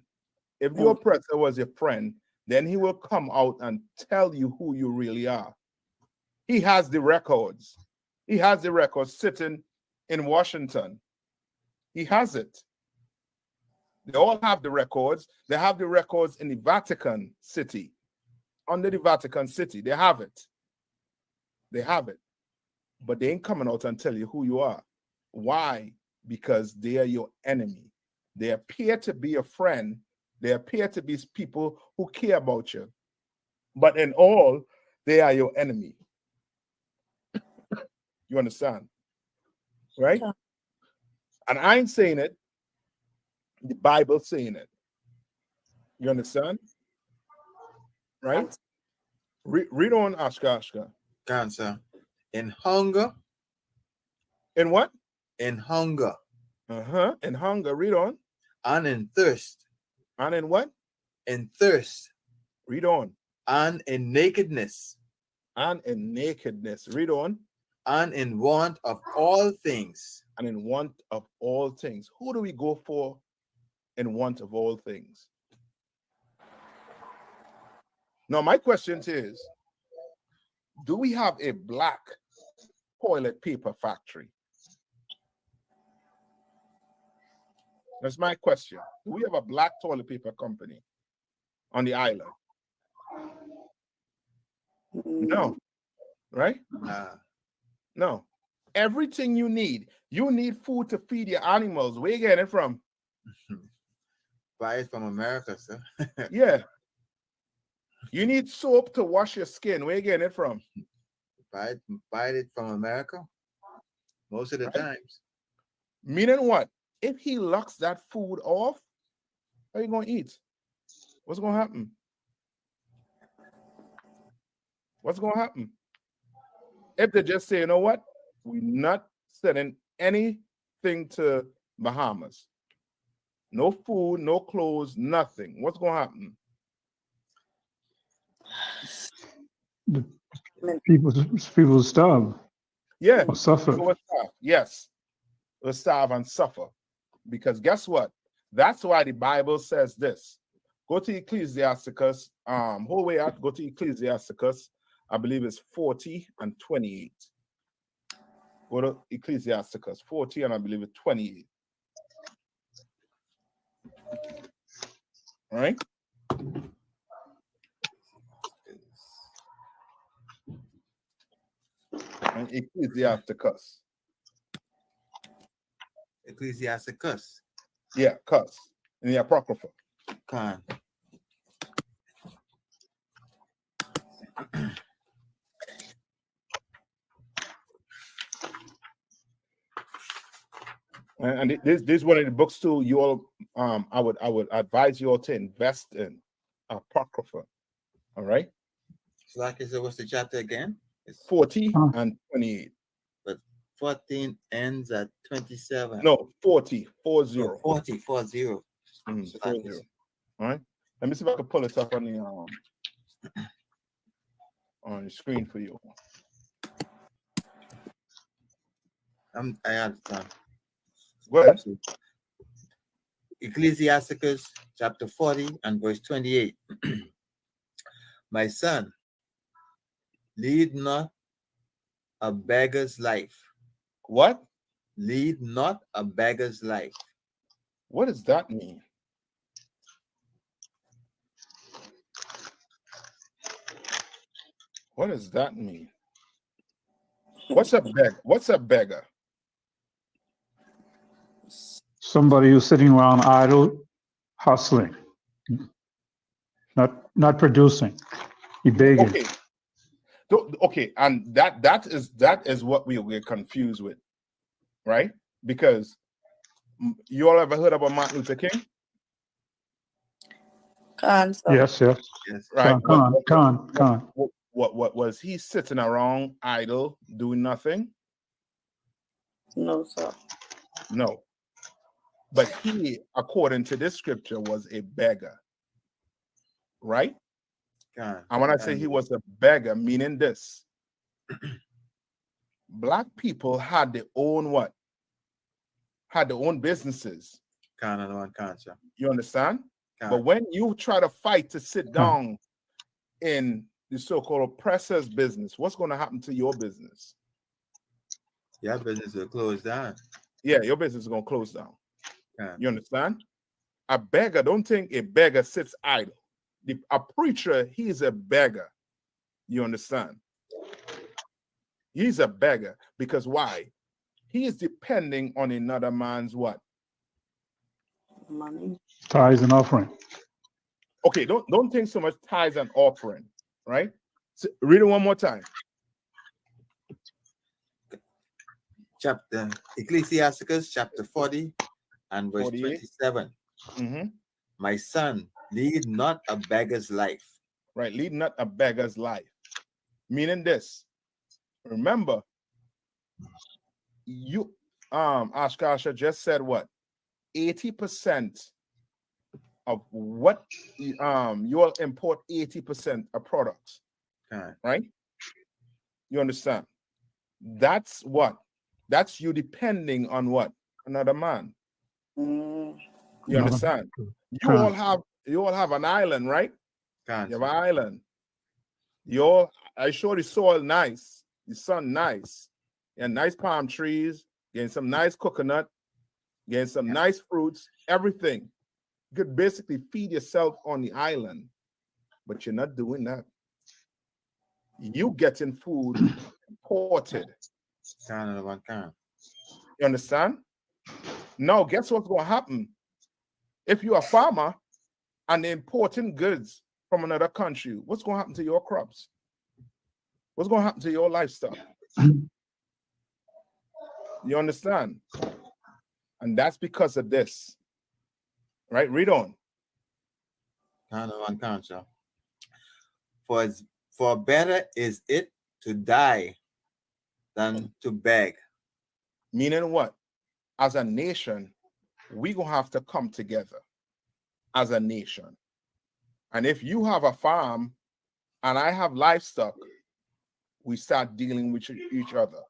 If the oppressor was your friend, then he will come out and tell you who you really are. He has the records. He has the records sitting in Washington. He has it. They all have the records. They have the records in the Vatican City. Under the Vatican City, they have it. They have it. But they ain't coming out and tell you who you are. Why? Because they are your enemy. They appear to be a friend. They appear to be people who care about you. But in all, they are your enemy. You understand? Right? Yeah. And I ain't saying it. The Bible's saying it. You understand? Right? Read on, Ashka. Cancer. In hunger. In what? In hunger. In hunger. Read on. And in thirst. And in what? In thirst. Read on. And in nakedness. And in nakedness. Read on. And in want of all things. And in want of all things. Who do we go for in want of all things? Now, my question is, do we have a black toilet paper factory? That's my question. Do we have a black toilet paper company on the island? No. Right? No. Everything you need food to feed your animals. Where you getting it from? Buy it from America, sir. Yeah. You need soap to wash your skin. Where you getting it from? Buy it from America most of the times. Meaning what? If he locks that food off, how are you going to eat? What's going to happen? What's going to happen? If they just say, you know what? We're not sending anything to Bahamas. No food, no clothes, nothing. What's going to happen? The people starve. Yeah. Or suffer. Yes. Will starve and suffer. Because guess what? That's why the Bible says this. Go to Ecclesiasticus, whole way out, go to Ecclesiasticus, I believe it's 40 and 28. Go to Ecclesiasticus 40 and I believe it's 28. All right? And Ecclesiasticus. Ecclesiasticus. Yeah, cuss. In the Apocrypha. Con. And this is one of the books too. You all, I would advise you all to invest in Apocrypha. All right. So like I said, what's the chapter again? It's 40 and 28. But 14 ends at 27. No, 40. 40. 40. 40. So 40. All right. Let me see if I can pull it up on the screen for you. I understand. Go ahead. Ecclesiasticus chapter 40 and verse 28. My son, lead not a beggar's life. What? Lead not a beggar's life. What does that mean? What does that mean? What's a beggar? What's a beggar? Somebody who's sitting around idle, hustling, not producing. He begging. Okay. Okay, and that is what we're confused with, right? Because you all ever heard about Martin Luther King? Yes. Right. Con. What was he sitting around idle, doing nothing? No, sir. No. But he, according to this scripture, was a beggar. Right? And when I say he was a beggar, meaning this. Black people had their own what? Had their own businesses. You understand? But when you try to fight to sit down in the so-called oppressor's business, what's going to happen to your business? Your business will close down. Yeah, your business is going to close down. You understand? A beggar, don't think a beggar sits idle. A preacher, he's a beggar. You understand? He's a beggar because why? He is depending on another man's what? Money. Tithes and offering. Okay, don't think so much tithes and offering, right? So read it one more time. Chapter Ecclesiasticus chapter 40 and verse 27. My son, lead not a beggar's life. Right, lead not a beggar's life. Meaning this. Remember, you Ashkasha just said what? 80% of what you'll import 80% of products. Right? You understand? That's what? That's you depending on what? Another man. You understand? You all have an island, right? You have an island. I sure the soil nice, the sun nice, and nice palm trees, getting some nice coconut, getting some nice fruits, everything. You could basically feed yourself on the island, but you're not doing that. You getting food imported. You understand? Now, guess what's going to happen? If you're a farmer and they're importing goods from another country, what's going to happen to your crops? What's going to happen to your livestock? You understand? And that's because of this. Right? Read on. For better is it to die than to beg. Meaning what? As a nation, we're going to have to come together as a nation. And if you have a farm and I have livestock, we start dealing with each other.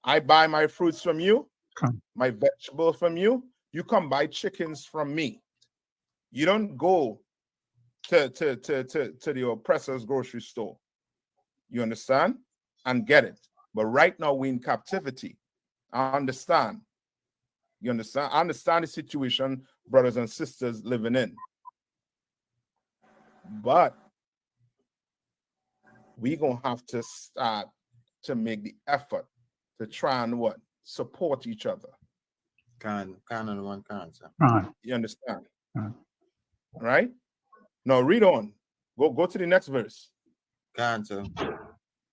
I buy my fruits from you, my vegetables from you. You come buy chickens from me. You don't go to the oppressor's grocery store. You understand? And get it. But right now we're in captivity. I understand. You understand? I understand the situation brothers and sisters living in. But we're going to have to start to make the effort to try and what? Support each other. You understand? All right? Now read on. Go to the next verse.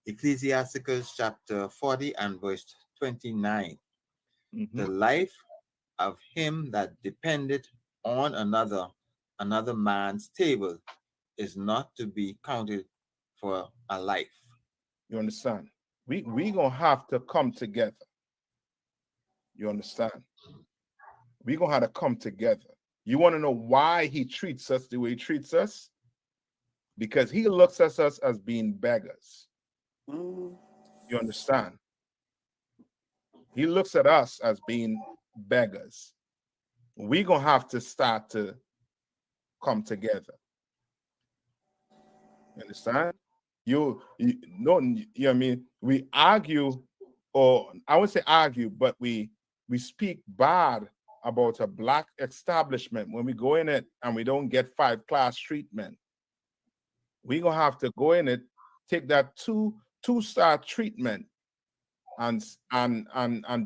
Ecclesiasticus chapter 40 and verse 29. The life of him that dependeth on another man's table is not to be counted for a life. You understand? We gonna have to come together. You understand? We gonna have to come together. You want to know why he treats us the way he treats us? Because he looks at us as being beggars. You understand? He looks at us as being beggars. We're gonna have to start to come together. You understand? You know what I mean? We argue, or I wouldn't say argue, but we speak bad about a black establishment when we go in it and we don't get 5-class treatment. We're gonna have to go in it, take that two-star treatment and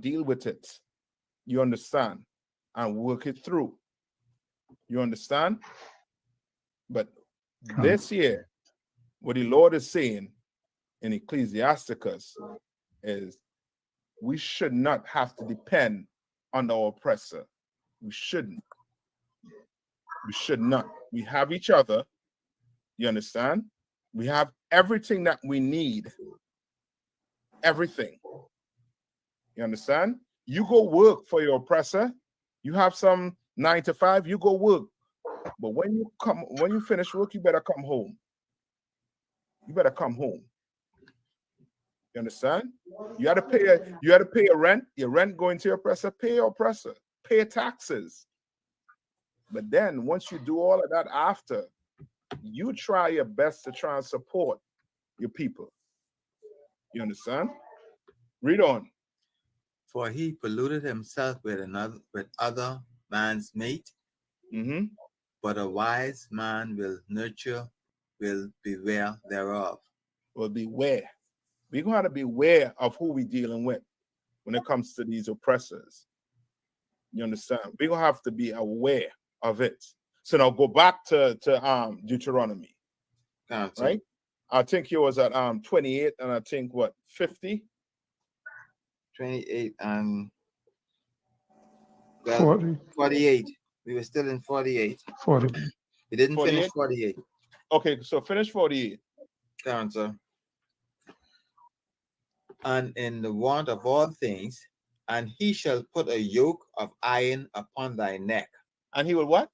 deal with it. You understand? And work it through. You understand? But this year, what the Lord is saying in Ecclesiasticus is we should not have to depend on our oppressor. We shouldn't. We should not. We have each other. You understand? We have everything that we need. Everything. You understand? You go work for your oppressor. You have some 9 to 5, you go work. But when you finish work, you better come home. You better come home. You understand? You had to pay a rent. Your rent going to your oppressor. Pay your oppressor. Pay taxes. But then once you do all of that after, you try your best to try and support your people. You understand? Read on. For he polluted himself with other man's mate. But a wise man will beware thereof. Will beware. We're going to have to beware of who we're dealing with when it comes to these oppressors. You understand? We're going to have to be aware of it. So now go back to Deuteronomy. Right? I think he was at 28 and I think what, 50? 28 and 40. 48. We were still in 48. 40. We didn't 48? finish 48. Okay, so finish 48. Answer. And in the want of all things, and he shall put a yoke of iron upon thy neck. And he will what?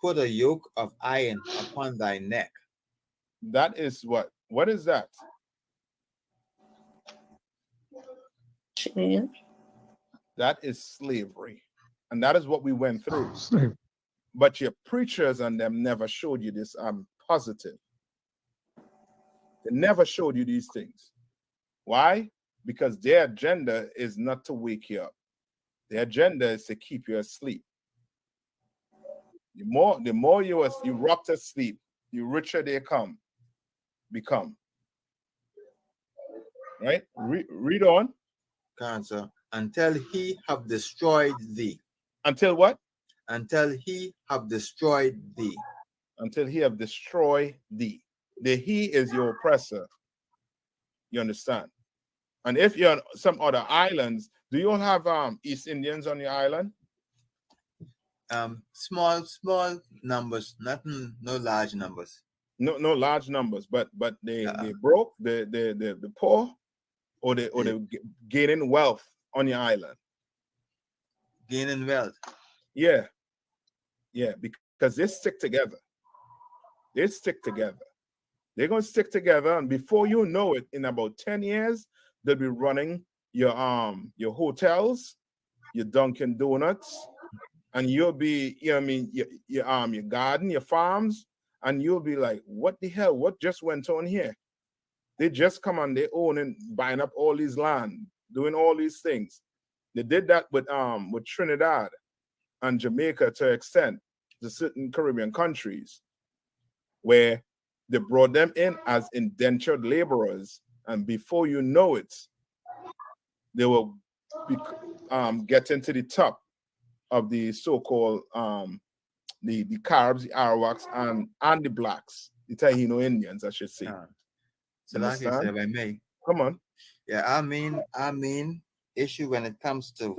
Put a yoke of iron upon thy neck. That is what? What is that? That is slavery. And that is what we went through. Slavery. But your preachers and them never showed you this. I'm positive. They never showed you these things. Why? Because their agenda is not to wake you up. Their agenda is to keep you asleep. The more you rock to sleep, the richer they become. Right? Read on. Answer. Until he have destroyed thee. Until what? Until he have destroyed thee. until he have destroyed thee. The he is your oppressor. You understand? And if you're on some other islands, do you all have East Indians on your island? Small numbers, nothing, no large numbers. No large numbers, but they broke, the poor, or they gaining wealth on your island. Gaining wealth. Yeah, because they stick together. They stick together. They're gonna stick together, and before you know it, in about 10 years, they'll be running your hotels, your Dunkin' Donuts, and you'll be, you know what I mean, your garden, your farms, and you'll be like, what the hell? What just went on here? They just come on their own and buying up all these land, doing all these things. They did that with Trinidad and Jamaica to an extent, to certain Caribbean countries, where they brought them in as indentured laborers, and before you know it, they will get into the top of the so-called the Caribs, the Arawaks, and the blacks, the Taino Indians, I should say. So like you said, if I may. Come on. Yeah, I mean issue when it comes to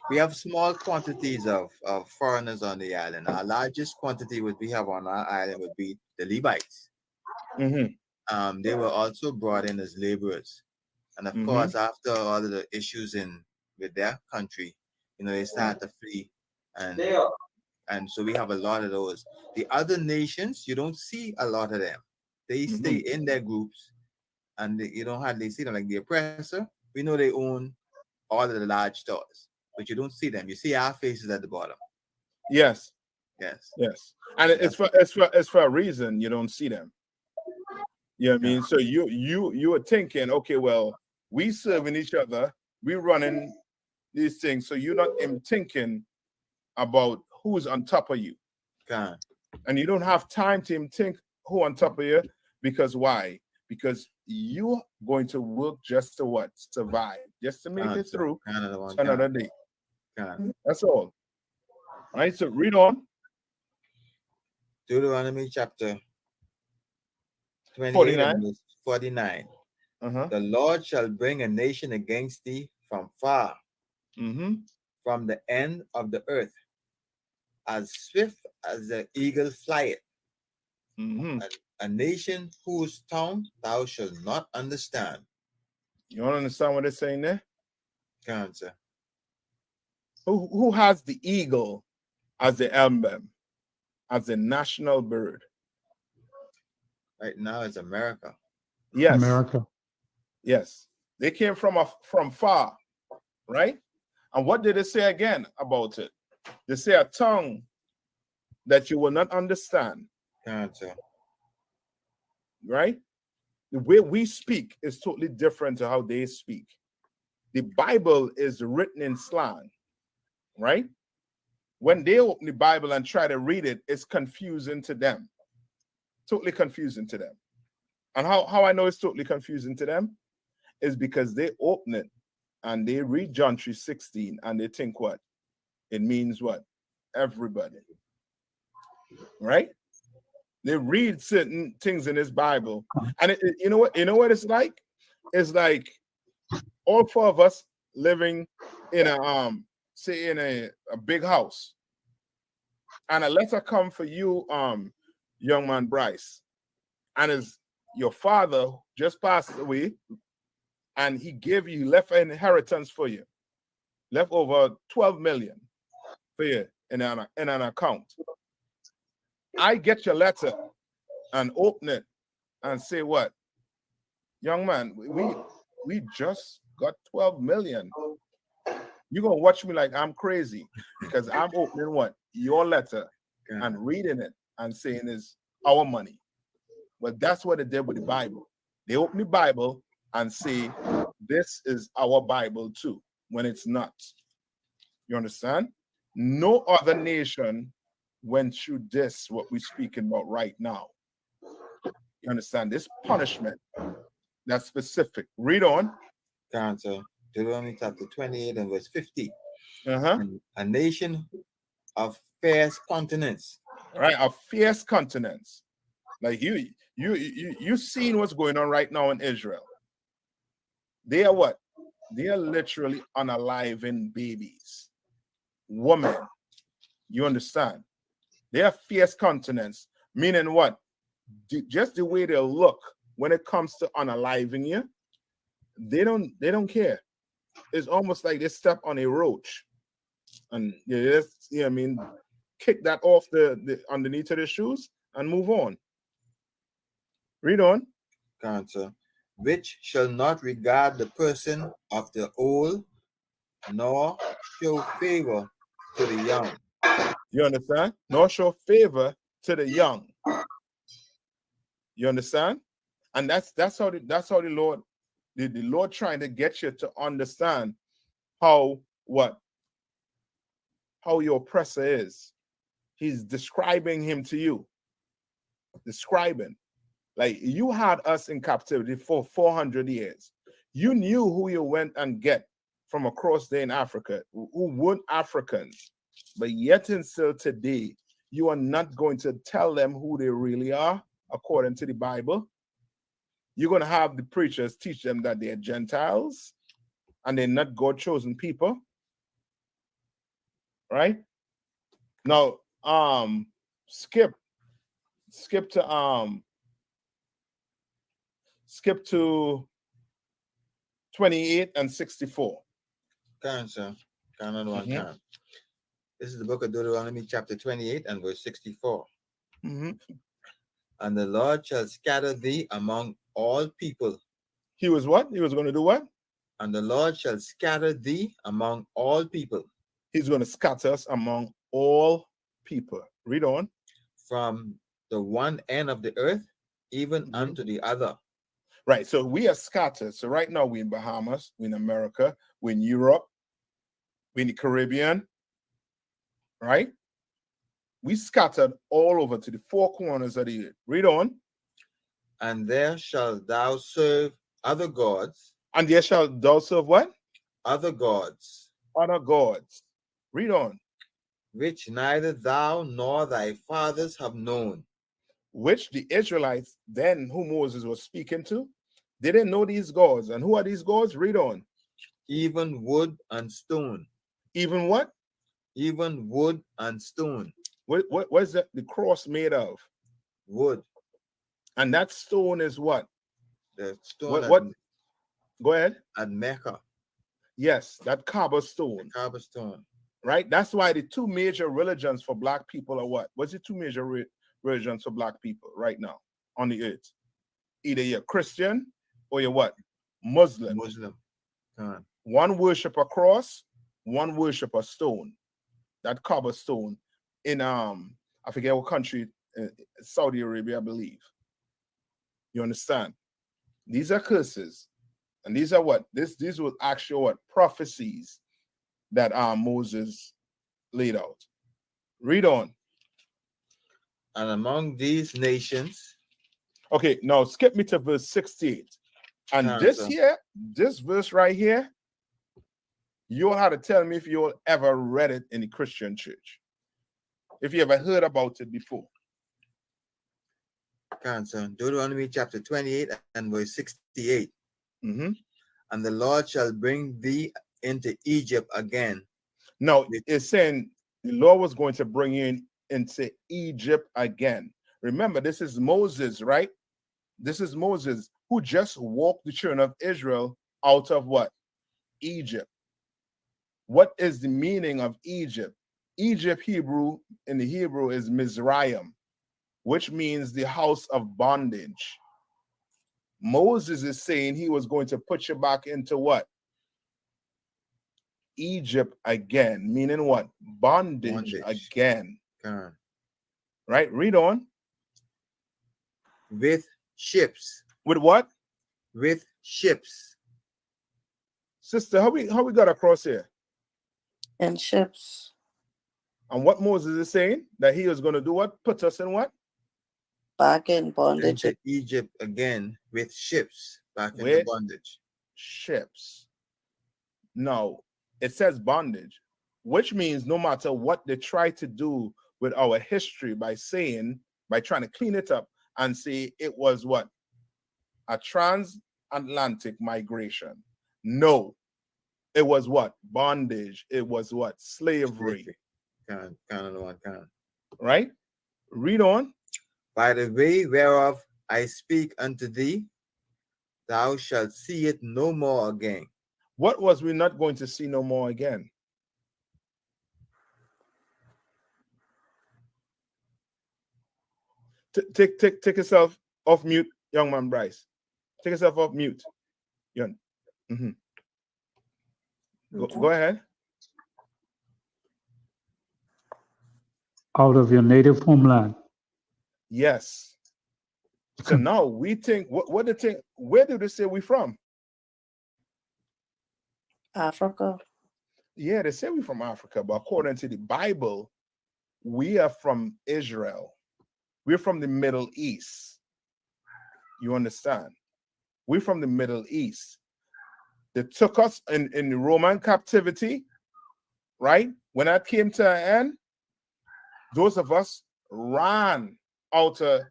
we have small quantities of foreigners on the island. Our largest quantity would we have on our island would be the Levites. Mm-hmm. They were also brought in as laborers, and of course, after all of the issues with their country, they start to flee, and so we have a lot of those. The other nations, you don't see a lot of them. They stay in their groups, and you don't hardly see them. Like the oppressor, we know they own all of the large stores, but you don't see them. You see our faces at the bottom. Yes. And Yeah. it's for a reason you don't see them. You know what I mean? So you are thinking, okay, well, we serving each other, we running these things, so you're not even thinking about who's on top of you. And you don't have time to even think who on top of you, because why? Because you're going to work just to what? Survive, just to make it through another day. That's all. All right, so read on. Deuteronomy chapter 49. The Lord shall bring a nation against thee from far, from the end of the earth, as swift as the eagle flieth. A nation whose tongue thou shalt not understand. You don't understand what it's saying there? Can't, sir. Who has the eagle as the emblem, as the national bird? Right now it's America. Yes. America. Yes. They came from far, right? And what did they say again about it? They say a tongue that you will not understand. Can't, sir. Right? The way we speak is totally different to how they speak. The Bible is written in slang, right? When they open the Bible and try to read it, it's confusing to them. Totally confusing to them. And how I know it's totally confusing to them is because they open it and they read John 3:16 and they think what? It means what? Everybody. Right? They read certain things in this Bible, and you know what it's like? It's like all four of us living in a say in a big house, and a letter come for you, young man Bryce, and is your father just passed away, and he left an inheritance for you, left over 12 million for you in an account. I get your letter and open it and say, what? Young man, we just got 12 million. You're going to watch me like I'm crazy because I'm opening what? Your letter and reading it and saying it's our money. Well, that's what they did with the Bible. They open the Bible and say, this is our Bible too, when it's not. You understand? No other nation went through this, what we're speaking about right now. You understand? This punishment, that's specific. Read on. Cancer. Deuteronomy chapter 28 and verse 50. A nation of fierce continents right? A fierce countenance. Like you seen what's going on right now in Israel. They are what? They are literally unaliving babies, women. You understand? They have fierce countenance, meaning what? Just the way they look when it comes to unaliving you, they don't care. It's almost like they step on a roach, and I mean, kick that off the underneath of their shoes and move on. Read on. Answer. Which shall not regard the person of the old, nor show favor to the young. You understand? Nor show favor to the young. You understand? And that's how the Lord, the Lord trying to get you to understand how your oppressor is. He's describing him to you. Describing. Like, you had us in captivity for 400 years. You knew who you went and get from across there in Africa, who weren't Africans. But yet and still today, you are not going to tell them who they really are, according to the Bible. You're going to have the preachers teach them that they're Gentiles and they're not God-chosen people. Right? Now, skip to 28 and 64. Answer. This is the book of Deuteronomy, chapter 28 and verse 64. Mm-hmm. And the Lord shall scatter thee among all people. He was what? He was going to do what? And the Lord shall scatter thee among all people. He's going to scatter us among all people. Read on. From the one end of the earth, even unto the other. Right. So we are scattered. So right now we're in Bahamas, we're in America, we're in Europe, we're in the Caribbean. Right? We scattered all over to the four corners of the earth. Read on. And there shalt thou serve other gods. And there shalt thou serve what? Other gods. Other gods. Read on. Which neither thou nor thy fathers have known. Which the Israelites then, who Moses was speaking to, they didn't know these gods. And who are these gods? Read on. Even wood and stone. Even what? Even wood and stone. What is the cross made of? Wood. And that stone is what? The stone. What? Go ahead. At Mecca. Yes, that Kaaba stone. The Kaaba stone. Right? That's why the two major religions for Black people are what? What's the two major religions for Black people right now on the earth? Either you're Christian or you're what? Muslim. One worship a cross, one worship a stone. That Kaaba stone in I forget what country, Saudi Arabia, I believe. You understand? These are curses, and these are what these were actual what prophecies that Moses laid out. Read on. And among these nations. Okay, now skip me to verse 68. And this verse right here, you'll have to tell me if you'll ever read it in the Christian church. If you ever heard about it before. Deuteronomy chapter 28 and verse 68. Mm-hmm. And the Lord shall bring thee into Egypt again. No, it's saying the Lord was going to bring you into Egypt again. Remember, this is Moses, right? This is Moses who just walked the children of Israel out of what? Egypt. What is the meaning of Egypt? Egypt in the Hebrew is Mizraim, which means the house of bondage. Moses is saying he was going to put you back into what? Egypt again, meaning what? Bondage. Again. Right? Read on. With ships. With what? With ships. Sister, how we got across here? In ships. And what Moses is saying? That he was going to do what? Put us in what? Back in bondage. Into Egypt again with ships. Back into bondage. Ships. No, it says bondage, which means no matter what they try to do with our history by trying to clean it up and say it was what? A transatlantic migration. No, it was what? Bondage. It was what? Slavery. Right? Read on. By the way whereof I speak unto thee, thou shalt see it no more again. What was we not going to see no more again? Take yourself off mute, young man Bryce. Take yourself off mute. Mm-hmm. Go ahead. Out of your native homeland. Yes. So now we think, what they think, where do they say we from? Africa. Yeah, they say we from Africa, but according to the Bible, we are from Israel. We're from the Middle East. You understand? We're from the Middle East. They took us in the Roman captivity, right? When that came to an end, those of us ran out of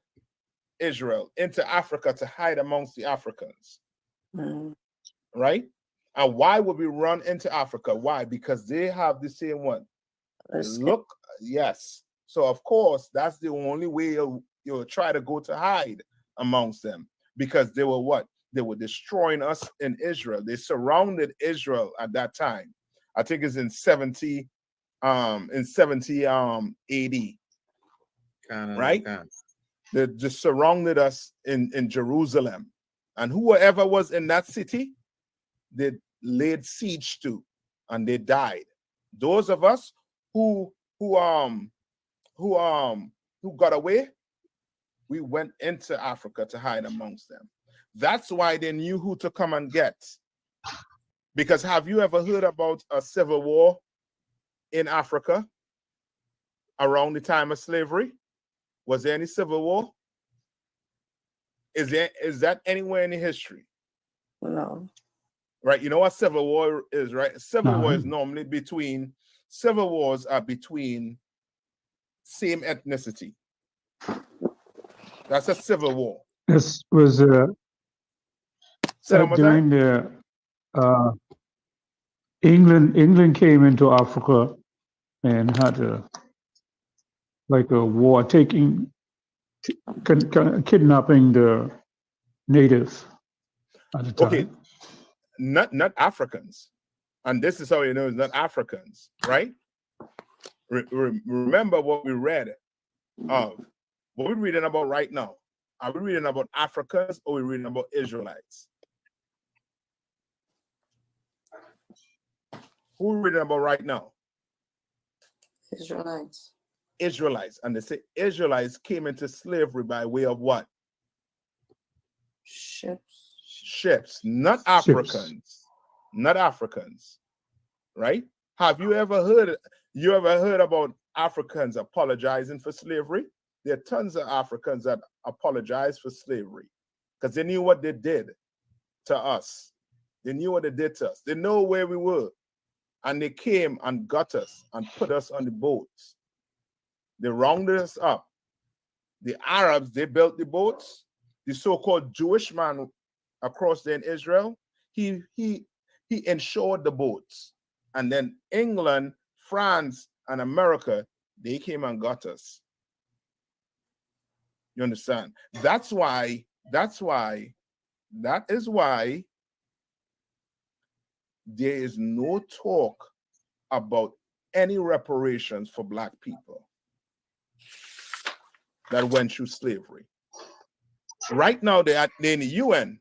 Israel into Africa to hide amongst the Africans, right? And why would we run into Africa? Why? Because they have the same one. Look, yes. So of course, that's the only way you'll try to go to hide amongst them, because they were what? They were destroying us in Israel. They surrounded Israel at that time. I think it's in 70 AD. Right? They just surrounded us in Jerusalem. And whoever was in that city, they laid siege to, and they died. Those of us who got away, we went into Africa to hide amongst them. That's why they knew who to come and get. Because have you ever heard about a civil war in Africa around the time of slavery? Was there any civil war? Is that anywhere in the history? No. Right. You know what civil war is, right? Civil war is normally civil wars are between same ethnicity. That's a civil war. This was during the England came into Africa and had a war, kidnapping the natives at the time. Okay, not Africans, and this is how you know it's not Africans, right? Remember what we read of. What we're reading about right now. Are we reading about Africans or are we reading about Israelites? Who are we reading about right now? Israelites. Israelites. And they say Israelites came into slavery by way of what? Ships. Not Africans. Not Africans. Right? Have you ever heard about Africans apologizing for slavery? There are tons of Africans that apologize for slavery because they knew what they did to us. They knew what they did to us. They know where we were. And they came and got us and put us on the boats. They rounded us up. The Arabs, they built the boats. The so-called Jewish man across there in Israel, he insured the boats. And then England, France, and America, they came and got us. You understand? That is why there is no talk about any reparations for Black people that went through slavery. Right now, they're in the UN.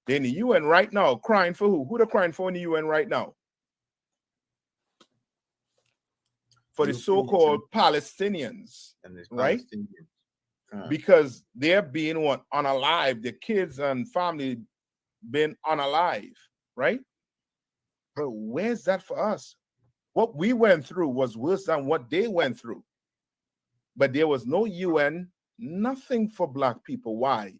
They're in the UN right now, crying for who? Who they're crying for in the UN right now? For the so-called Palestinians, right? Because they're being unalive. The kids and family been unalive, right? But where's that for us? What we went through was worse than what they went through. But there was no UN, nothing for Black people. Why?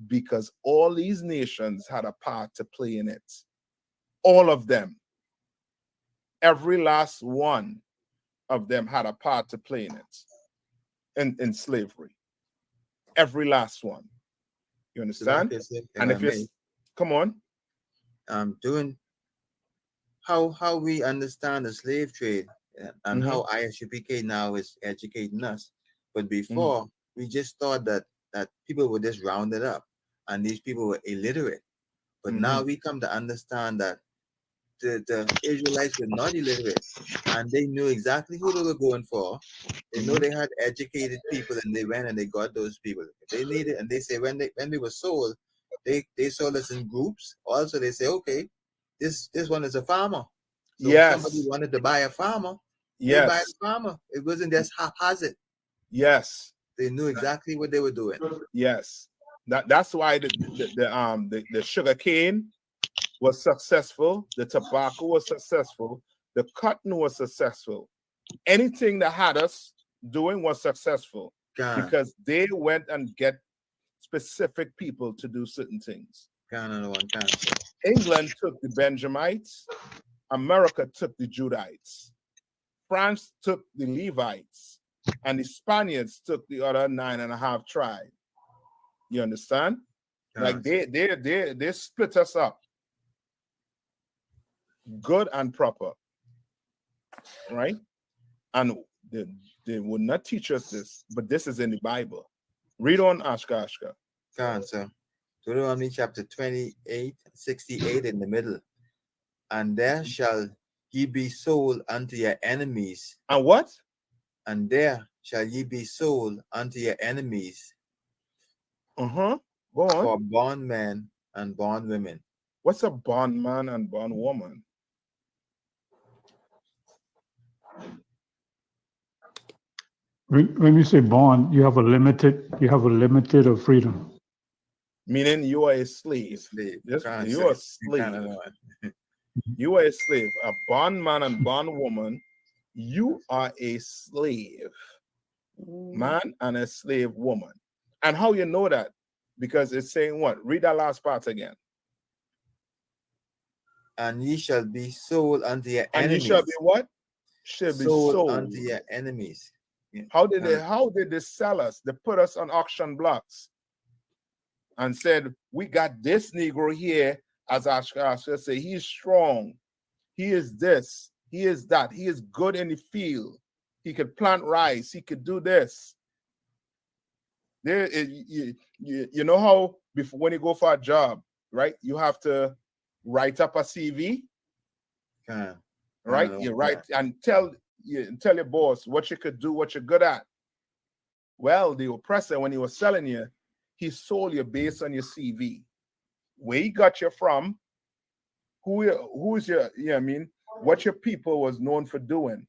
Because all these nations had a part to play in it. All of them. Every last one of them had a part to play in it. in slavery. Every last one. You understand? And if it's, come on. Doing how we understand the slave trade and how ISUPK now is educating us. But before, we just thought that people were just rounded up and these people were illiterate. But now we come to understand that the Israelites were not illiterate and they knew exactly who they were going for. They know they had educated people and they went and they got those people. They needed, and they say when they were sold, they sold us in groups. Also, they say, okay, this one is a farmer. So if somebody wanted to buy a farmer, they buy a farmer. It wasn't just haphazard. Yes. They knew exactly what they were doing. Yes. That's why the sugar cane was successful, the tobacco was successful, the cotton was successful. Anything that had us doing was successful because they went and get specific people to do certain things. England took the Benjamites, America took the Judites, France took the Levites, and the Spaniards took the other 9.5 tribes. You understand? Like they split us up. Good and proper. Right? And they would not teach us this, but this is in the Bible. Read on, Ashka. So Deuteronomy chapter 28, 68 in the middle. And there shall ye be sold unto your enemies. And what? And there shall ye be sold unto your enemies. Go on. For bondmen and bondwomen. What's a bondman and bondwoman? When you say bond, you have a limited of freedom. Meaning you are a slave. Yes, you are a slave. You are a slave. A bondman and bondwoman, you are a slave. Man and a slave woman. And how you know that? Because it's saying what? Read that last part again. And ye shall be sold unto your enemies. And ye shall be what? Shall be sold unto your enemies. Yeah. How did they sell us? They put us on auction blocks and said, we got this Negro here, as Ashka say, he's strong. He is this. He is that. He is good in the field. He could plant rice. He could do this. There, you know how before when you go for a job, right? You have to write up a CV, right? You write and tell your boss what you could do, what you're good at. Well, the oppressor, when he was selling you, he sold you based on your CV, where he got you from, who's your, what your people was known for doing.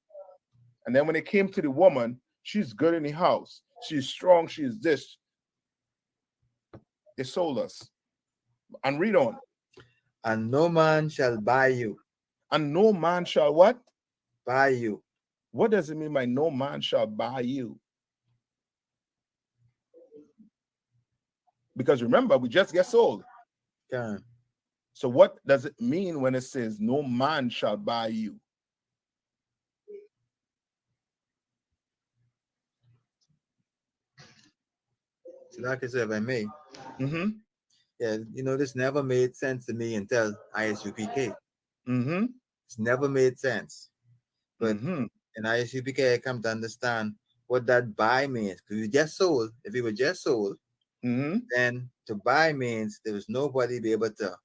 And then when it came to the woman, she's good in the house. She's strong. She's this. They sold us. And read on. And no man shall buy you. And no man shall what? Buy you. What does it mean by no man shall buy you? Because remember, we just get sold. So what does it mean when it says no man shall buy you? So like I said, if I may, yeah, this never made sense to me until ISUPK. It's never made sense. But in ISUPK, I come to understand what that buy means. Because we just sold. If we were just sold, then to buy means there was nobody be able to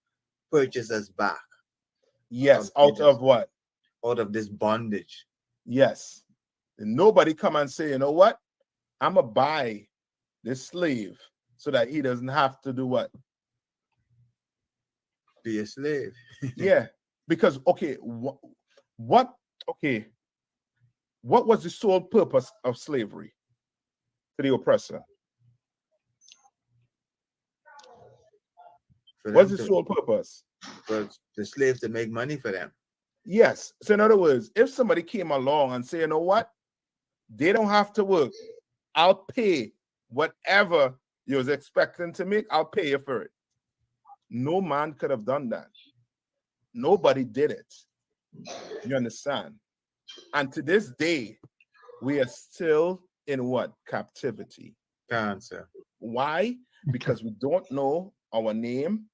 purchase us back. Yes, out of what? Out of this bondage. Yes. And nobody come and say, you know what? I'm going to buy this slave so that he doesn't have to do what? Be a slave. Yeah. Because, okay, what was the sole purpose of slavery to the oppressor? What's the sole purpose? For the slaves to make money for them. Yes. So in other words, if somebody came along and say, you know what? They don't have to work. I'll pay whatever you was expecting to make. I'll pay you for it. No man could have done that. Nobody did it. You understand? And to this day, we are still in what? Captivity. Cancer. Why? Because we don't know our name.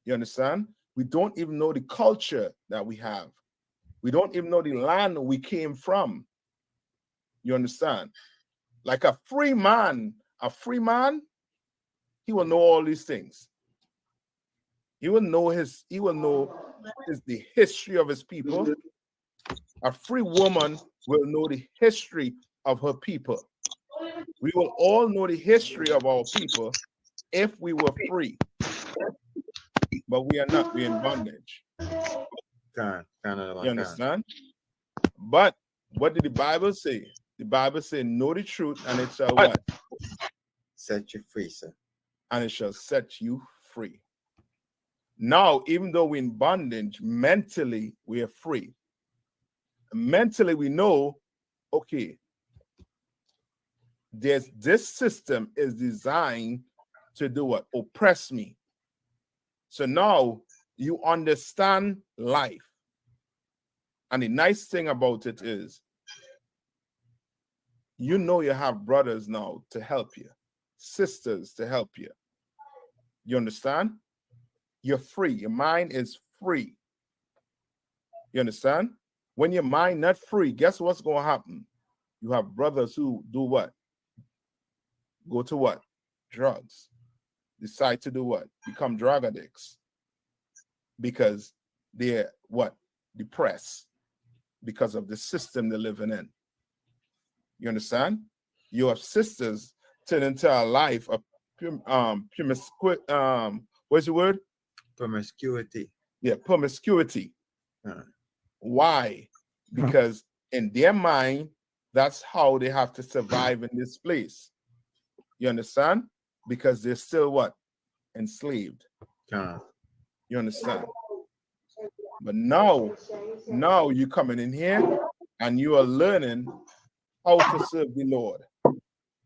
You understand? We don't even know the culture that we have. We don't even know the land we came from. You understand? Like a free man, he will know all these things. He will know the history of his people. A free woman will know the history of her people. We will all know the history of our people if we were free. But we are not. We're in bondage. You understand? But what did the Bible say? The Bible says, know the truth, and it shall what? Set you free, sir. And it shall set you free. Now, even though we're in bondage, mentally we are free. Mentally we know, okay, this system is designed to do what? Oppress me. So now you understand life. And the nice thing about it is, you know you have brothers now to help you, sisters to help you. You understand? You're free. Your mind is free. You understand? When your mind not free, guess what's going to happen? You have brothers who do what? Go to what? Drugs. Decide to do what? Become drug addicts. Because they're what? Depressed. Because of the system they're living in. You understand? You have sisters turn into a life of what's the word? Promiscuity. Yeah, promiscuity. Why? Because in their mind, that's how they have to survive in this place. You understand? Because they're still what? Enslaved. You understand? But now you're coming in here and you are learning how to serve the Lord.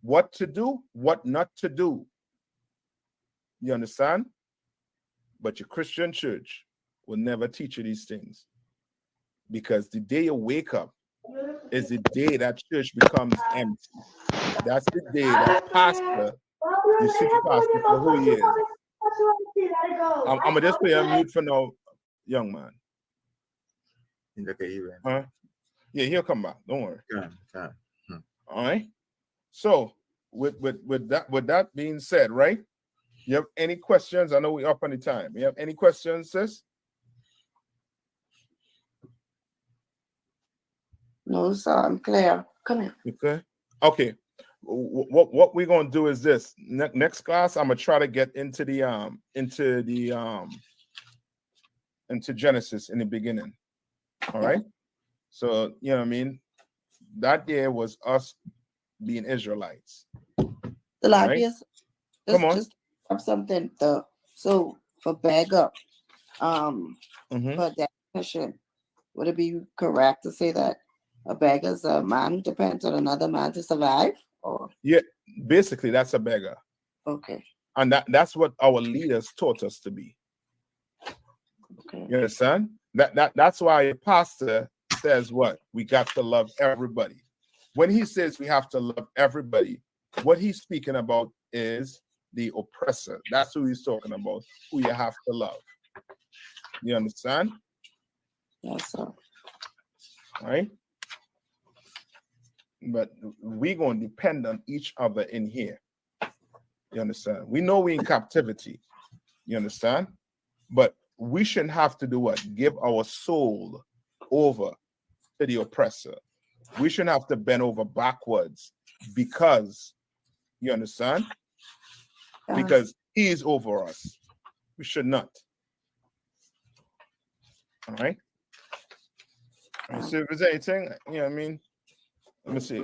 What to do, what not to do. You understand? But your Christian church will never teach you these things. Because the day you wake up is the day that church becomes empty. That's the day that pastor, you see the pastor for who he is. I'm going to just play on mute for now, young man. Huh? Yeah, he'll come back. Don't worry. All right. So with that being said, right? You have any questions? I know we're up on the time. You have any questions, sis? No, sir, I'm clear. Come here. Okay. Okay. What we're gonna do is this. Next class, I'm gonna try to get into Genesis in the beginning. All right. So you know what I mean? That year was us being Israelites. The Libius, come on. Just something. So for beggar, Mm-hmm. for definition, would it be correct to say that a beggar is a man who depends on another man to survive? Or yeah, basically that's a beggar. Okay. And that's what our leaders taught us to be. Okay. You understand? That's why a pastor says what? We got to love everybody. When he says we have to love everybody, what he's speaking about is the oppressor. That's who he's talking about, who you have to love. You understand? Yes, sir. All right. But we're going to depend on each other in here. You understand? We know we're in captivity. You understand? But we shouldn't have to do what? Give our soul over to the oppressor. We shouldn't have to bend over backwards because, you understand? Because he is over us. We should not. All right? So if there's anything, you know what I mean? Let me see.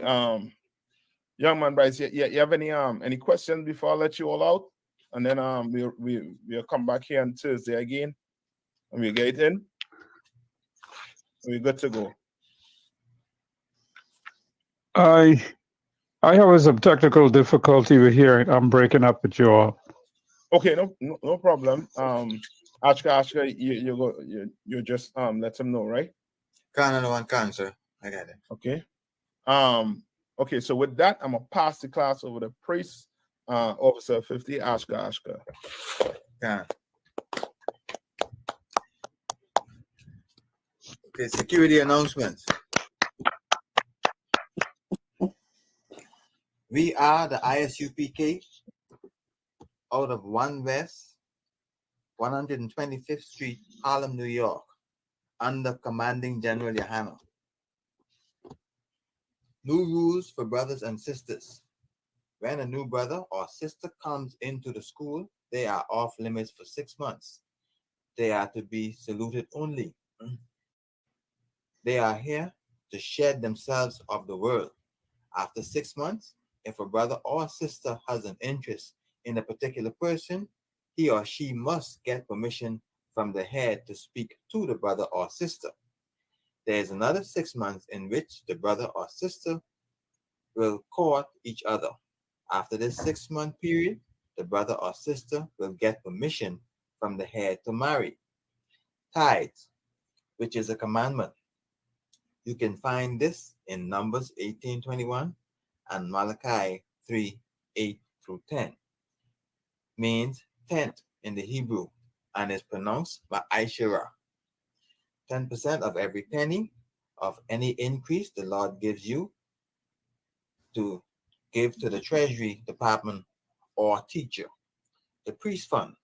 Young man Bryce, you have any questions before I let you all out? And then we'll come back here on Thursday again. And we get it in. We're good to go. I have some technical difficulty with hearing. I'm breaking up with you all. Okay, no problem. Ashka, you just let him know, right? Cancer. I got it. Okay. Okay, so with that, I'm gonna pass the class over to Priest Officer 50 Ashka. Yeah. Okay, security announcements. We are the ISUPK out of 1 West 125th Street, Harlem, New York, under Commanding General Yohana. New rules for brothers and sisters. When a new brother or sister comes into the school, they are off limits for 6 months. They are to be saluted only. They are here to shed themselves of the world. After 6 months, if a brother or sister has an interest in a particular person, he or she must get permission from the head to speak to the brother or sister. There is another 6 months in which the brother or sister will court each other. After this 6-month period, the brother or sister will get permission from the head to marry. Tithes, which is a commandment. You can find this in Numbers 18:21 and Malachi 3:8-10. Means tenth in the Hebrew and is pronounced by Aishera. 10% of every penny of any increase the Lord gives you to give to the Treasury Department or teacher. The priest fund,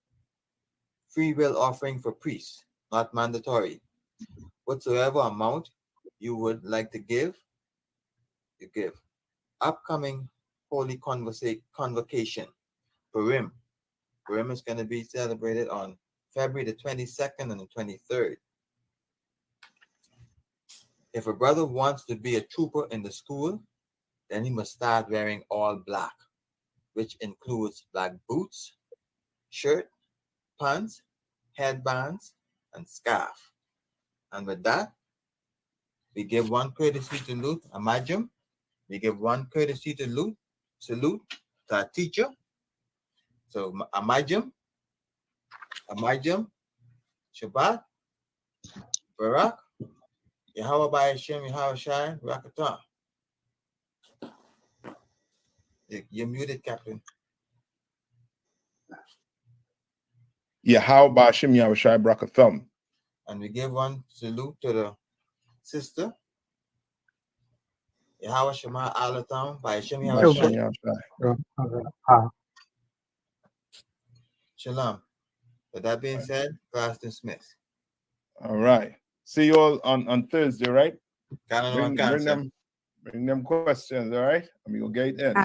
free will offering for priests, not mandatory. Whatsoever amount you would like to give, you give. Upcoming Holy Convocation, Purim. Purim is going to be celebrated on February the 22nd and the 23rd. If a brother wants to be a trooper in the school, then he must start wearing all black, which includes black boots, shirt, pants, headbands, and scarf. And with that, we give one courtesy salute, Amajum. We give one courtesy salute to our teacher. So Amajum, Shabbat, Barak, Yahweh by Hashem, Yahweh Shai, Rakatah. You're muted, Captain. Yahweh by Hashem, Yahweh Shai, Brakathum. And we give one salute to the sister. Yahweh Shema Alatam by Hashem, Yahweh Shai. Shalom. With that being said, class dismissed. All right. See you all on Thursday, right? Bring Bring them questions, all right? I'm going to get it in.